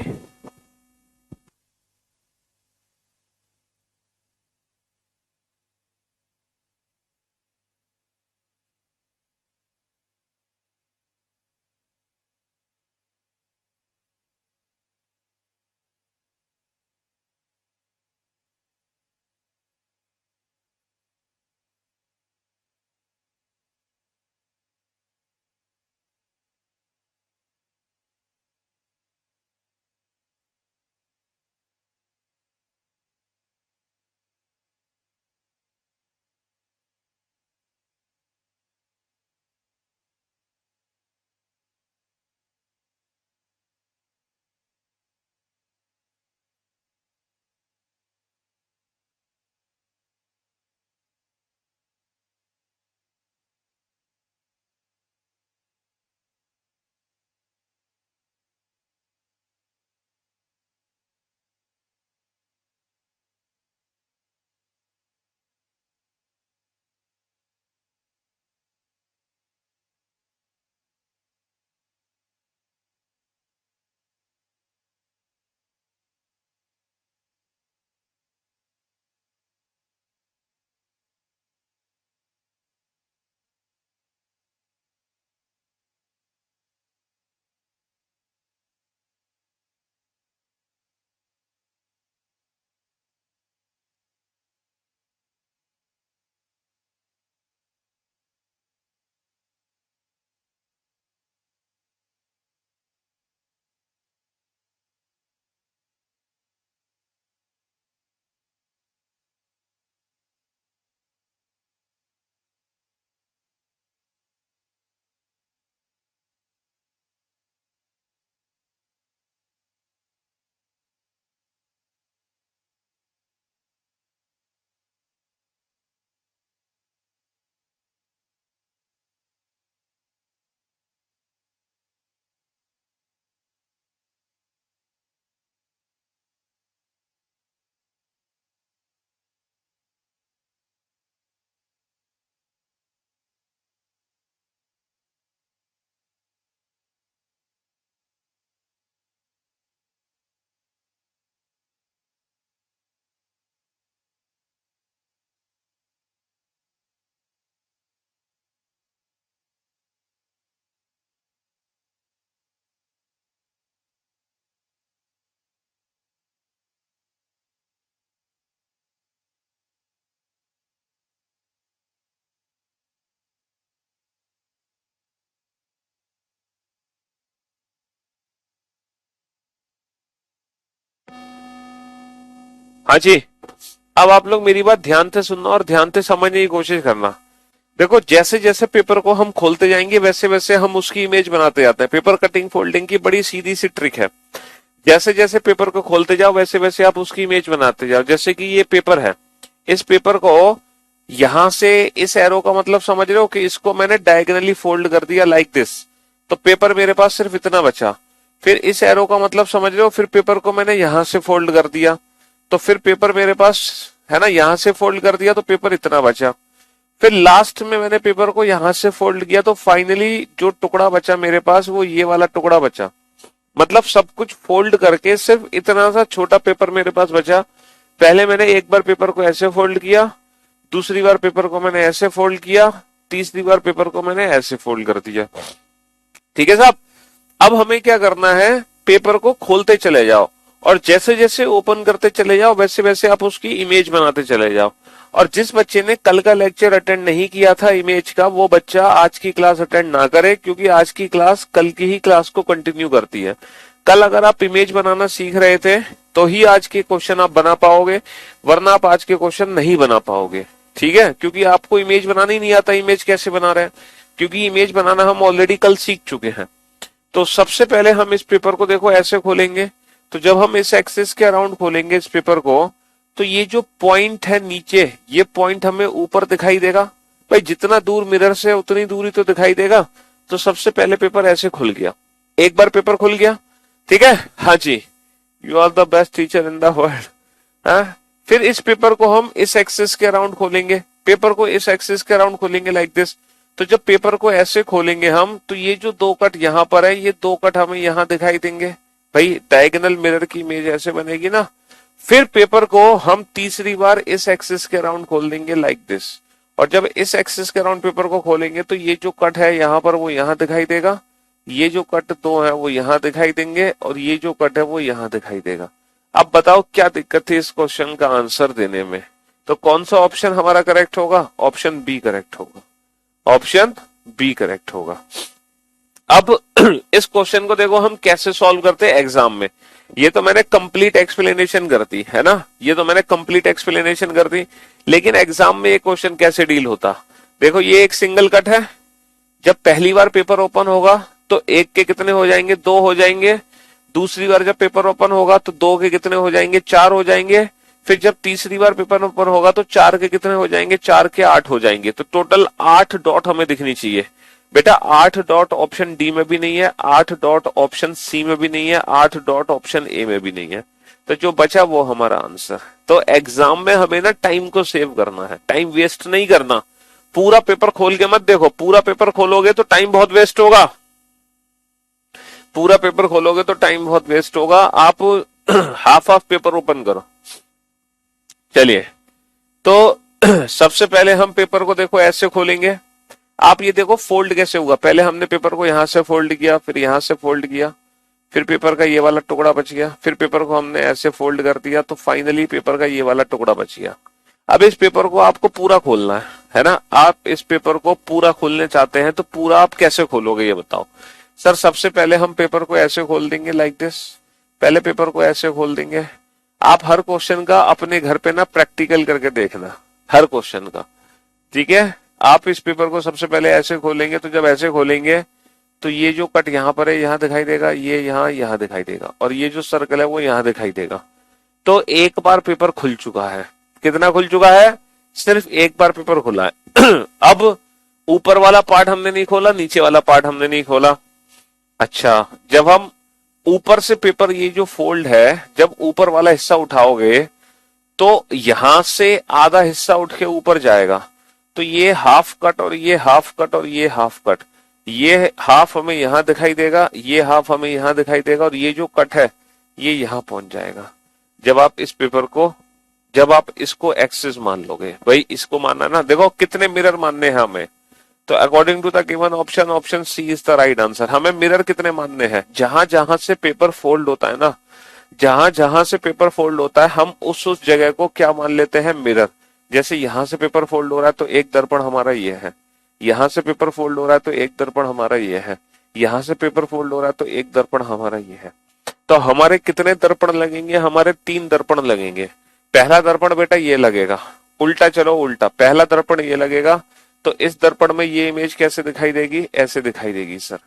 हाँ जी। अब आप लोग मेरी बात ध्यान से सुनना और ध्यान से समझने की कोशिश करना। देखो, जैसे जैसे पेपर को हम खोलते जाएंगे वैसे वैसे हम उसकी इमेज बनाते जाते हैं। पेपर कटिंग फोल्डिंग की बड़ी सीधी सी ट्रिक है। जैसे जैसे पेपर को खोलते जाओ वैसे वैसे आप उसकी इमेज बनाते जाओ। जैसे कि ये पेपर है, इस पेपर को यहां से इस एरो का मतलब समझ रहे हो कि इसको मैंने डायगोनली फोल्ड कर दिया लाइक दिस, तो पेपर मेरे पास सिर्फ इतना बचा। फिर इस एरो का मतलब समझ रहे हो, फिर पेपर को मैंने यहां से फोल्ड कर दिया, तो फिर पेपर मेरे पास है ना, यहां से फोल्ड कर दिया तो पेपर इतना बचा। फिर लास्ट में मैंने पेपर को यहां से फोल्ड किया तो फाइनली जो टुकड़ा बचा मेरे पास वो ये वाला टुकड़ा बचा। मतलब सब कुछ फोल्ड करके सिर्फ इतना सा छोटा पेपर मेरे पास बचा। पहले मैंने एक बार पेपर को ऐसे फोल्ड किया, दूसरी बार पेपर को मैंने ऐसे फोल्ड किया, तीसरी बार पेपर को मैंने ऐसे फोल्ड कर दिया। ठीक है साहब। अब हमें क्या करना है, पेपर को खोलते चले जाओ और जैसे जैसे ओपन करते चले जाओ वैसे वैसे आप उसकी इमेज बनाते चले जाओ। और जिस बच्चे ने कल का लेक्चर अटेंड नहीं किया था इमेज का, वो बच्चा आज की क्लास अटेंड ना करे, क्योंकि आज की क्लास कल की ही क्लास को कंटिन्यू करती है। कल अगर आप इमेज बनाना सीख रहे थे तो ही आज के क्वेश्चन आप बना पाओगे, वरना आप आज के क्वेश्चन नहीं बना पाओगे। ठीक है, क्योंकि आपको इमेज बनाना ही नहीं आता। इमेज कैसे बना रहे हैं, क्योंकि इमेज बनाना हम ऑलरेडी कल सीख चुके हैं। तो सबसे पहले हम इस पेपर को देखो ऐसे खोलेंगे, तो जब हम इस एक्सिस के अराउंड खोलेंगे इस पेपर को, तो ये जो पॉइंट है नीचे, ये पॉइंट हमें ऊपर दिखाई देगा। भाई जितना दूर मिरर से उतनी दूरी तो दिखाई देगा। तो सबसे पहले पेपर ऐसे खुल गया, एक बार पेपर खुल गया। ठीक है, हाँ जी, you are the best teacher in the world. हाँ, फिर इस पेपर को हम इस एक्सिस के अराउंड खोलेंगे, पेपर को इस एक्सिस के अराउंड खोलेंगे लाइक दिस। तो जब पेपर को ऐसे खोलेंगे हम, तो ये जो दो कट यहाँ पर है, ये दो कट हमें यहाँ दिखाई देंगे। भाई डायगोनल मिरर की इमेज ऐसे बनेगी ना। फिर पेपर को हम तीसरी बार इस एक्सिस के अराउंड खोल देंगे लाइक दिस। और जब इस एक्सिस के अराउंड पेपर को खोलेंगे तो ये जो कट है यहाँ पर वो यहाँ दिखाई देगा, ये जो कट दो है वो यहाँ दिखाई देंगे, और ये जो कट है वो यहाँ दिखाई देगा। अब बताओ क्या दिक्कत थी इस क्वेश्चन का आंसर देने में। तो कौन सा ऑप्शन हमारा करेक्ट होगा, ऑप्शन बी करेक्ट होगा, ऑप्शन बी करेक्ट होगा। अब इस क्वेश्चन को देखो हम कैसे सॉल्व करते हैं एग्जाम में। ये तो मैंने कंप्लीट एक्सप्लेनेशन कर दी है ना, ये तो मैंने कंप्लीट एक्सप्लेनेशन कर दी, लेकिन एग्जाम में ये क्वेश्चन कैसे डील होता। देखो ये एक सिंगल कट है, जब पहली बार पेपर ओपन होगा तो एक के कितने हो जाएंगे, दो हो जाएंगे। दूसरी बार जब पेपर ओपन होगा तो दो के कितने हो जाएंगे, चार हो जाएंगे। फिर जब तीसरी बार पेपर ओपन होगा तो चार के कितने हो जाएंगे, चार के आठ हो जाएंगे। तो टोटल 8 डॉट हमें दिखनी चाहिए। बेटा 8 डॉट ऑप्शन डी में भी नहीं है, 8 डॉट ऑप्शन सी में भी नहीं है, 8 डॉट ऑप्शन ए में भी नहीं है। तो जो बचा वो हमारा आंसर। तो एग्जाम में हमें ना टाइम को सेव करना है, टाइम वेस्ट नहीं करना। पूरा पेपर खोल के मत देखो, पूरा पेपर खोलोगे तो टाइम बहुत वेस्ट होगा, पूरा पेपर खोलोगे तो टाइम बहुत वेस्ट होगा। आप हाफ हाफ पेपर ओपन करो। चलिए, तो सबसे पहले हम पेपर को देखो ऐसे खोलेंगे। आप ये देखो फोल्ड कैसे हुआ, पहले हमने पेपर को यहां से फोल्ड किया, फिर यहां से फोल्ड किया, फिर पेपर का ये वाला टुकड़ा बच गया, फिर पेपर को हमने ऐसे फोल्ड कर दिया, तो फाइनली पेपर का ये वाला टुकड़ा बच गया। अब इस पेपर को आपको पूरा खोलना है ना। आप इस पेपर को पूरा खोलने चाहते हैं तो पूरा आप कैसे खोलोगे ये बताओ। सर सबसे पहले हम पेपर को ऐसे खोल देंगे लाइक दिस, पहले पेपर को ऐसे खोल देंगे। आप हर क्वेश्चन का अपने घर पे ना प्रैक्टिकल करके देखना, हर क्वेश्चन का। ठीक है, आप इस पेपर को सबसे पहले ऐसे खोलेंगे, तो जब ऐसे खोलेंगे तो ये जो कट यहाँ पर है यहाँ दिखाई देगा, ये यहाँ दिखाई देगा, और ये जो सर्कल है वो यहाँ दिखाई देगा। तो एक बार पेपर खुल चुका है। कितना खुल चुका है, सिर्फ एक बार पेपर खुला है। अब ऊपर वाला पार्ट हमने नहीं खोला, नीचे वाला पार्ट हमने नहीं खोला। अच्छा, जब हम ऊपर से पेपर ये जो फोल्ड है, जब ऊपर वाला हिस्सा उठाओगे तो यहां से आधा हिस्सा उठ के ऊपर जाएगा। तो ये हाफ कट और ये हाफ कट और ये हाफ कट, ये हाफ हमें यहां दिखाई देगा, ये हाफ हमें यहां दिखाई देगा, और ये जो कट है ये यहां पहुंच जाएगा। जब आप इस पेपर को, जब आप इसको एक्सिस मान लोगे, भाई इसको मानना ना। देखो कितने मिरर मानने हैं हमें, तो according to the given option, option C is the right answer. हमें मिरर कितने मानने हैं, जहां जहां से पेपर फोल्ड होता है ना, जहां जहां से पेपर फोल्ड होता है हम उस जगह को क्या मान लेते हैं, मिरर। जैसे यहां से पेपर फोल्ड हो रहा है तो एक दर्पण हमारा ये है, यहां से पेपर फोल्ड हो रहा है तो एक दर्पण हमारा ये है, यहां से पेपर फोल्ड हो रहा है तो एक दर्पण हमारा ये है। तो हमारे कितने दर्पण लगेंगे, हमारे 3 दर्पण लगेंगे। पहला दर्पण बेटा ये लगेगा, उल्टा चलो उल्टा, पहला दर्पण ये लगेगा तो इस दर्पण में ये इमेज कैसे दिखाई देगी, ऐसे दिखाई देगी सर।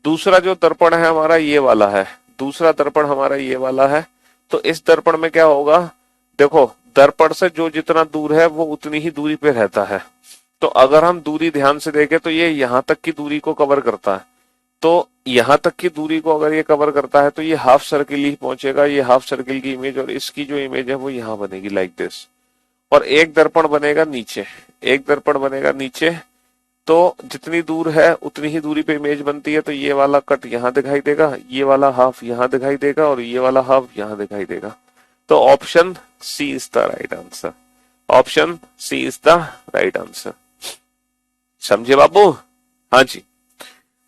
दूसरा जो दर्पण है हमारा ये वाला है, दूसरा दर्पण हमारा ये वाला है, तो इस दर्पण में क्या होगा, देखो दर्पण से जो जितना दूर है वो उतनी ही दूरी पे रहता है। तो अगर हम दूरी ध्यान से देखें तो ये यहां तक की दूरी को कवर करता है, तो यहां तक की दूरी को अगर ये कवर करता है तो ये हाफ सर्किल ही पहुंचेगा, ये हाफ सर्किल की इमेज, और इसकी जो इमेज है वो यहां बनेगी लाइक दिस। और एक दर्पण बनेगा नीचे, एक दर्पण बनेगा नीचे, तो जितनी दूर है उतनी ही दूरी पे इमेज बनती है, तो ये वाला कट यहां दिखाई देगा, ये वाला हाफ यहां दिखाई देगा, और ये वाला हाफ यहां दिखाई देगा। तो option C is the right answer, option C is the right answer. समझे बाबू? हाँ जी।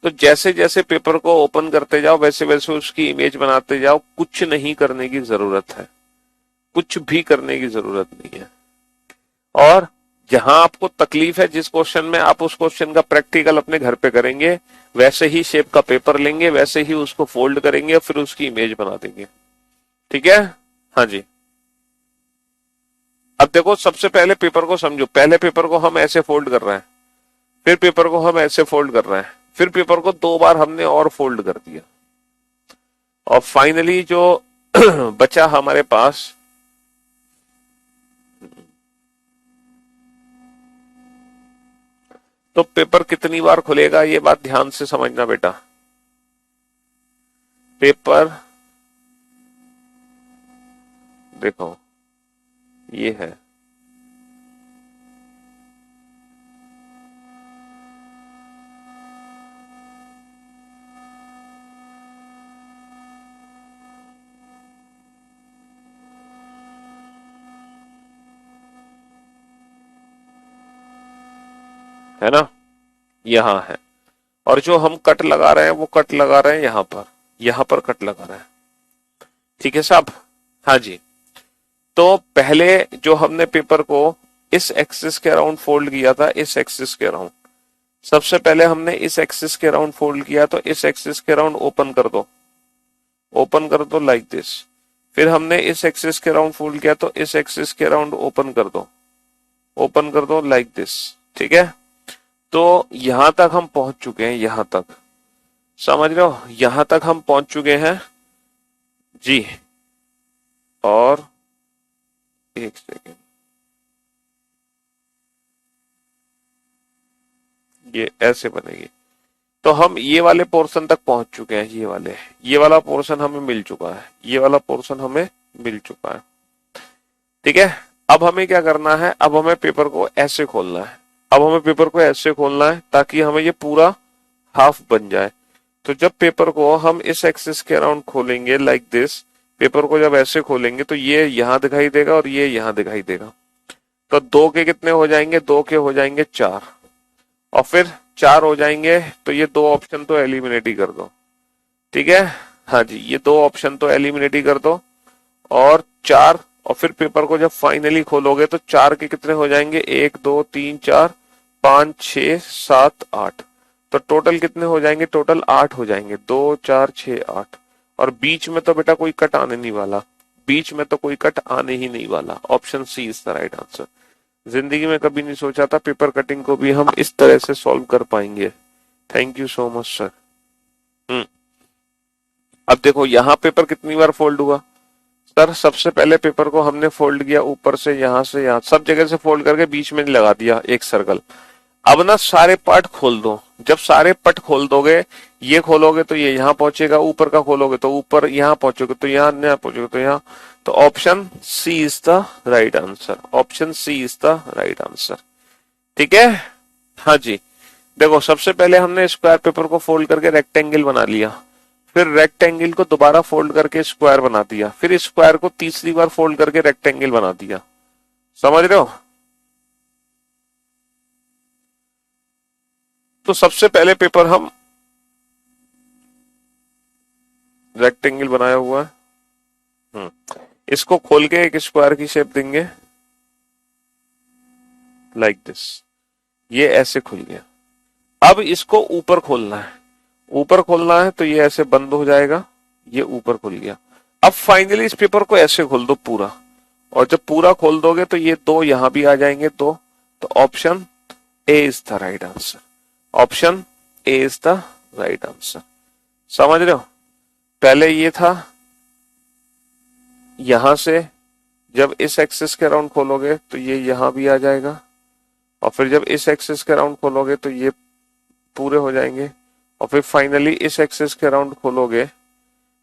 तो जैसे जैसे पेपर को ओपन करते जाओ वैसे वैसे उसकी इमेज बनाते जाओ, कुछ नहीं करने की जरूरत है, कुछ भी करने की जरूरत नहीं है। और जहां आपको तकलीफ है जिस क्वेश्चन में, आप उस क्वेश्चन का प्रैक्टिकल अपने घर पे करेंगे, वैसे ही शेप का पेपर लेंगे, वैसे ही उसको फोल्ड करेंगे और फिर उसकी इमेज बना देंगे। ठीक है? हाँ जी। अब देखो सबसे पहले पेपर को समझो, पहले पेपर को हम ऐसे फोल्ड कर रहे हैं, फिर पेपर को हम ऐसे फोल्ड कर रहे हैं, फिर पेपर को 2 बार हमने और फोल्ड कर दिया, और फाइनली जो बचा हमारे पास, तो पेपर कितनी बार खुलेगा ये बात ध्यान से समझना बेटा। पेपर देखो ये है, है ना, यहां है, और जो हम कट लगा रहे हैं वो कट लगा रहे हैं यहां पर कट लगा रहे हैं। ठीक है साहब? हाँ जी। तो पहले जो हमने पेपर को इस एक्सिस के अराउंड फोल्ड किया था, इस एक्सिस के अराउंड, सबसे पहले हमने इस एक्सिस के अराउंड फोल्ड किया, तो इस एक्सिस के अराउंड ओपन कर दो, ओपन कर दो लाइक दिस। फिर हमने इस एक्सिस के अराउंड फोल्ड किया, तो इस एक्सिस के अराउंड ओपन कर दो, ओपन कर दो लाइक दिस। ठीक है? तो यहां तक हम पहुंच चुके हैं, यहां तक, समझ रहे हो, यहां तक हम पहुंच चुके हैं जी। और एक सेकेंड, ये ऐसे बनेगी, तो हम ये वाले पोर्शन तक पहुंच चुके हैं, ये वाला पोर्शन हमें मिल चुका है, ये वाला पोर्शन हमें मिल चुका है। ठीक है? अब हमें क्या करना है, अब हमें पेपर को ऐसे खोलना है, अब हमें पेपर को ऐसे खोलना है ताकि हमें ये पूरा हाफ बन जाए। तो जब पेपर को हम इस एक्सिस के अराउंड खोलेंगे लाइक दिस, पेपर को जब ऐसे खोलेंगे तो ये यहां दिखाई देगा और ये यहां दिखाई देगा। तो 2 के कितने हो जाएंगे, 2 के हो जाएंगे 4, और फिर 4 हो जाएंगे, तो ये 2 ऑप्शन तो एलिमिनेट ही कर दो। ठीक है? हाँ जी, ये 2 ऑप्शन तो एलिमिनेट ही कर दो, और 4, और फिर पेपर को जब फाइनली खोलोगे तो 4 के कितने हो जाएंगे, 1 2 3 4 5 6 7 8, तो टोटल कितने हो जाएंगे, टोटल 8 हो जाएंगे, 2 4 6 8। और बीच में तो बेटा कोई कट आने नहीं वाला, बीच में तो कोई कट आने ही नहीं वाला। Option C is the right answer. जिंदगी में कभी नहीं सोचा था पेपर कटिंग को भी हम इस तरह से सॉल्व कर पाएंगे। Thank you so much sir. अब देखो यहाँ पेपर कितनी बार फोल्ड हुआ सर, सबसे पहले पेपर को हमने फोल्ड किया ऊपर से यहाँ सब जगह से फोल्ड करके बीच में लगा दिया एक सर्कल। अब ना सारे पार्ट खोल दो, जब सारे पट खोल दोगे, ये खोलोगे तो ये यहाँ पहुंचेगा, ऊपर का खोलोगे तो ऊपर, यहाँ पहुंचोगे तो यहाँ पहुंचोगे तो यहाँ। तो option C is the right answer, option C is the right answer. ठीक है? हाँ जी। देखो सबसे पहले हमने स्क्वायर पेपर को फोल्ड करके रेक्टेंगल बना लिया, फिर रेक्टेंगल को दोबारा फोल्ड करके स्क्वायर बना दिया, फिर स्क्वायर को तीसरी बार फोल्ड करके रेक्टेंगल बना दिया। समझ रहे हो? तो सबसे पहले पेपर हम रेक्टेंगल बनाया हुआ है, इसको खोल के एक स्क्वायर की शेप देंगे लाइक दिस, ये ऐसे खुल गया। अब इसको ऊपर खोलना है, ऊपर खोलना है तो ये ऐसे बंद हो जाएगा, ये ऊपर खुल गया। अब फाइनली इस पेपर को ऐसे खोल दो पूरा, और जब पूरा खोल दोगे तो ये दो यहां भी आ जाएंगे दो, तो option A is the right answer. Option A is the right answer. समझ रहे हो? पहले ये था, यहां से जब इस एक्सिस के अराउंड खोलोगे तो ये यहां भी आ जाएगा, और फिर जब इस एक्सिस के अराउंड खोलोगे तो ये पूरे हो जाएंगे, और फिर फाइनली इस एक्सिस के अराउंड खोलोगे,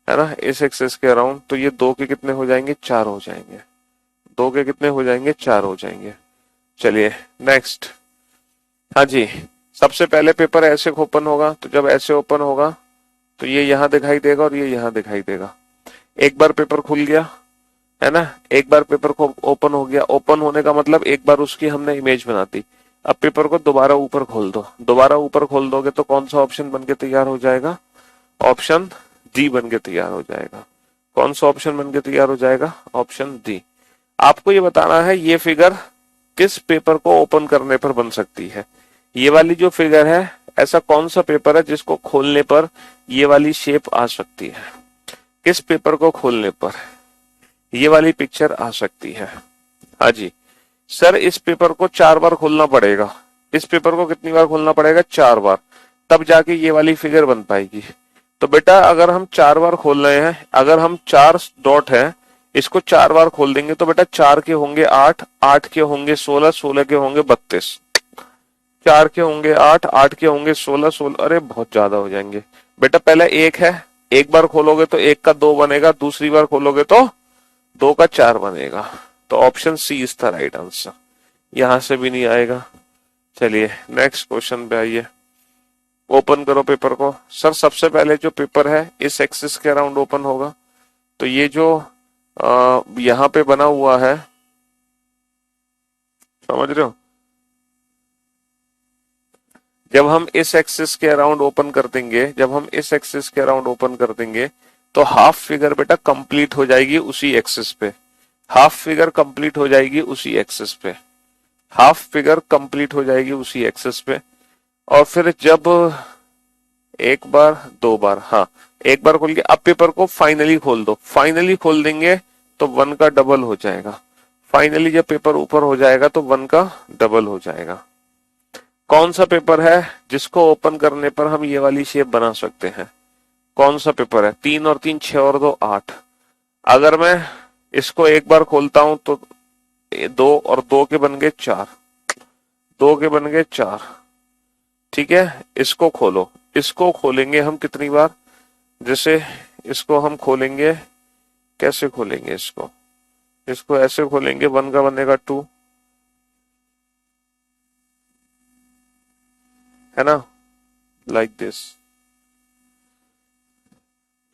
है ना, इस एक्सिस के अराउंड, तो ये दो के कितने हो जाएंगे, चार हो जाएंगे। दो के कितने हो जाएंगे, चार हो जाएंगे। चलिए नेक्स्ट। हाँ जी, सबसे पहले पेपर ऐसे ओपन होगा, तो जब ऐसे ओपन होगा तो ये यहां दिखाई देगा और ये यहां दिखाई देगा। एक बार पेपर खुल गया, है ना, एक बार पेपर को ओपन हो गया। ओपन होने का मतलब एक बार उसकी हमने इमेज बना दी। अब पेपर को दोबारा ऊपर खोल दो। दोबारा ऊपर खोल दोगे तो कौन सा ऑप्शन बन के तैयार हो जाएगा, ऑप्शन डी बन के तैयार हो जाएगा। कौन सा ऑप्शन बन के तैयार हो जाएगा, ऑप्शन डी। आपको ये बताना है ये फिगर किस पेपर को ओपन करने पर बन सकती है। ये वाली जो फिगर है, ऐसा कौन सा पेपर है जिसको खोलने पर ये वाली शेप आ सकती है, किस पेपर को खोलने पर ये वाली पिक्चर आ सकती है। हाँ जी सर, इस पेपर को 4 बार खोलना पड़ेगा। इस पेपर को कितनी बार खोलना पड़ेगा, 4 बार, तब जाके ये वाली फिगर बन पाएगी। तो बेटा अगर हम 4 बार खोल रहे हैं, अगर हम 4 डॉट है, इसको 4 बार खोल देंगे तो बेटा 4 के होंगे 8, 8 के होंगे 16, 16 के होंगे 32, 4 के होंगे 8, 8 के होंगे 16, 16, अरे बहुत ज्यादा हो जाएंगे। बेटा पहले एक है, एक बार खोलोगे तो एक का 2 बनेगा, दूसरी बार खोलोगे तो 2 का 4 बनेगा। तो option C is the right answer. यहां से भी नहीं आएगा। चलिए नेक्स्ट क्वेश्चन पे आइए। ओपन करो पेपर को। सर सबसे पहले जो पेपर है इस एक्सिस के अराउंड ओपन होगा, तो ये जो यहां पे बना हुआ है, समझ रहे हो, जब हम इस एक्सिस के अराउंड ओपन कर देंगे, जब हम इस एक्सिस के अराउंड ओपन कर देंगे तो हाफ फिगर बेटा कंप्लीट हो जाएगी उसी एक्सिस पे। हाफ फिगर कंप्लीट हो जाएगी उसी एक्सिस पे। हाफ फिगर कंप्लीट हो जाएगी उसी एक्सिस पे। और फिर जब एक बार, दो बार, हाँ एक बार खोल के अब पेपर को फाइनली खोल दो। फाइनली खोल देंगे तो 1 का डबल हो जाएगा। फाइनली जब पेपर ऊपर हो जाएगा तो 1 का डबल हो जाएगा। कौन सा पेपर है जिसको ओपन करने पर हम ये वाली शेप बना सकते हैं, कौन सा पेपर है, 3 और 3 6 और 2 8। अगर मैं इसको एक बार खोलता हूं तो 2 और 2 के बन गए 4, 2 के बन गए 4, ठीक है। इसको खोलो, इसको खोलेंगे हम कितनी बार, जैसे इसको हम खोलेंगे, कैसे खोलेंगे इसको, इसको ऐसे खोलेंगे, 1 का बनेगा 2, है ना, लाइक दिस।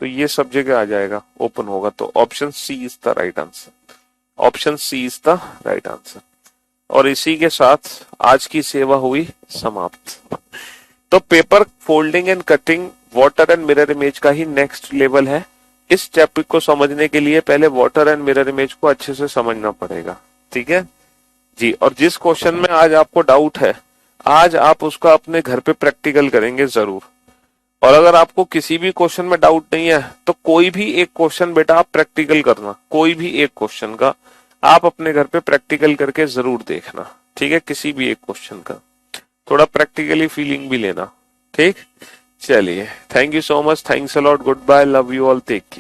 तो ये सब जगह आ जाएगा, ओपन होगा। तो option C is the right answer. Option C is the right answer. और इसी के साथ आज की सेवा हुई समाप्त। तो paper folding and cutting water and mirror image का ही नेक्स्ट लेवल है। इस टॉपिक को समझने के लिए पहले वाटर एंड मिरर इमेज को अच्छे से समझना पड़ेगा, ठीक है जी। और जिस क्वेश्चन में आज आपको डाउट है, आज आप उसका अपने घर पे प्रैक्टिकल करेंगे जरूर। और अगर आपको किसी भी क्वेश्चन में डाउट नहीं है तो कोई भी एक क्वेश्चन बेटा आप प्रैक्टिकल करना, कोई भी एक क्वेश्चन का आप अपने घर पे प्रैक्टिकल करके जरूर देखना, ठीक है, किसी भी एक क्वेश्चन का थोड़ा प्रैक्टिकली फीलिंग भी लेना, ठीक। चलिए, thank you so much, thanks a lot, goodbye, love you all, take care.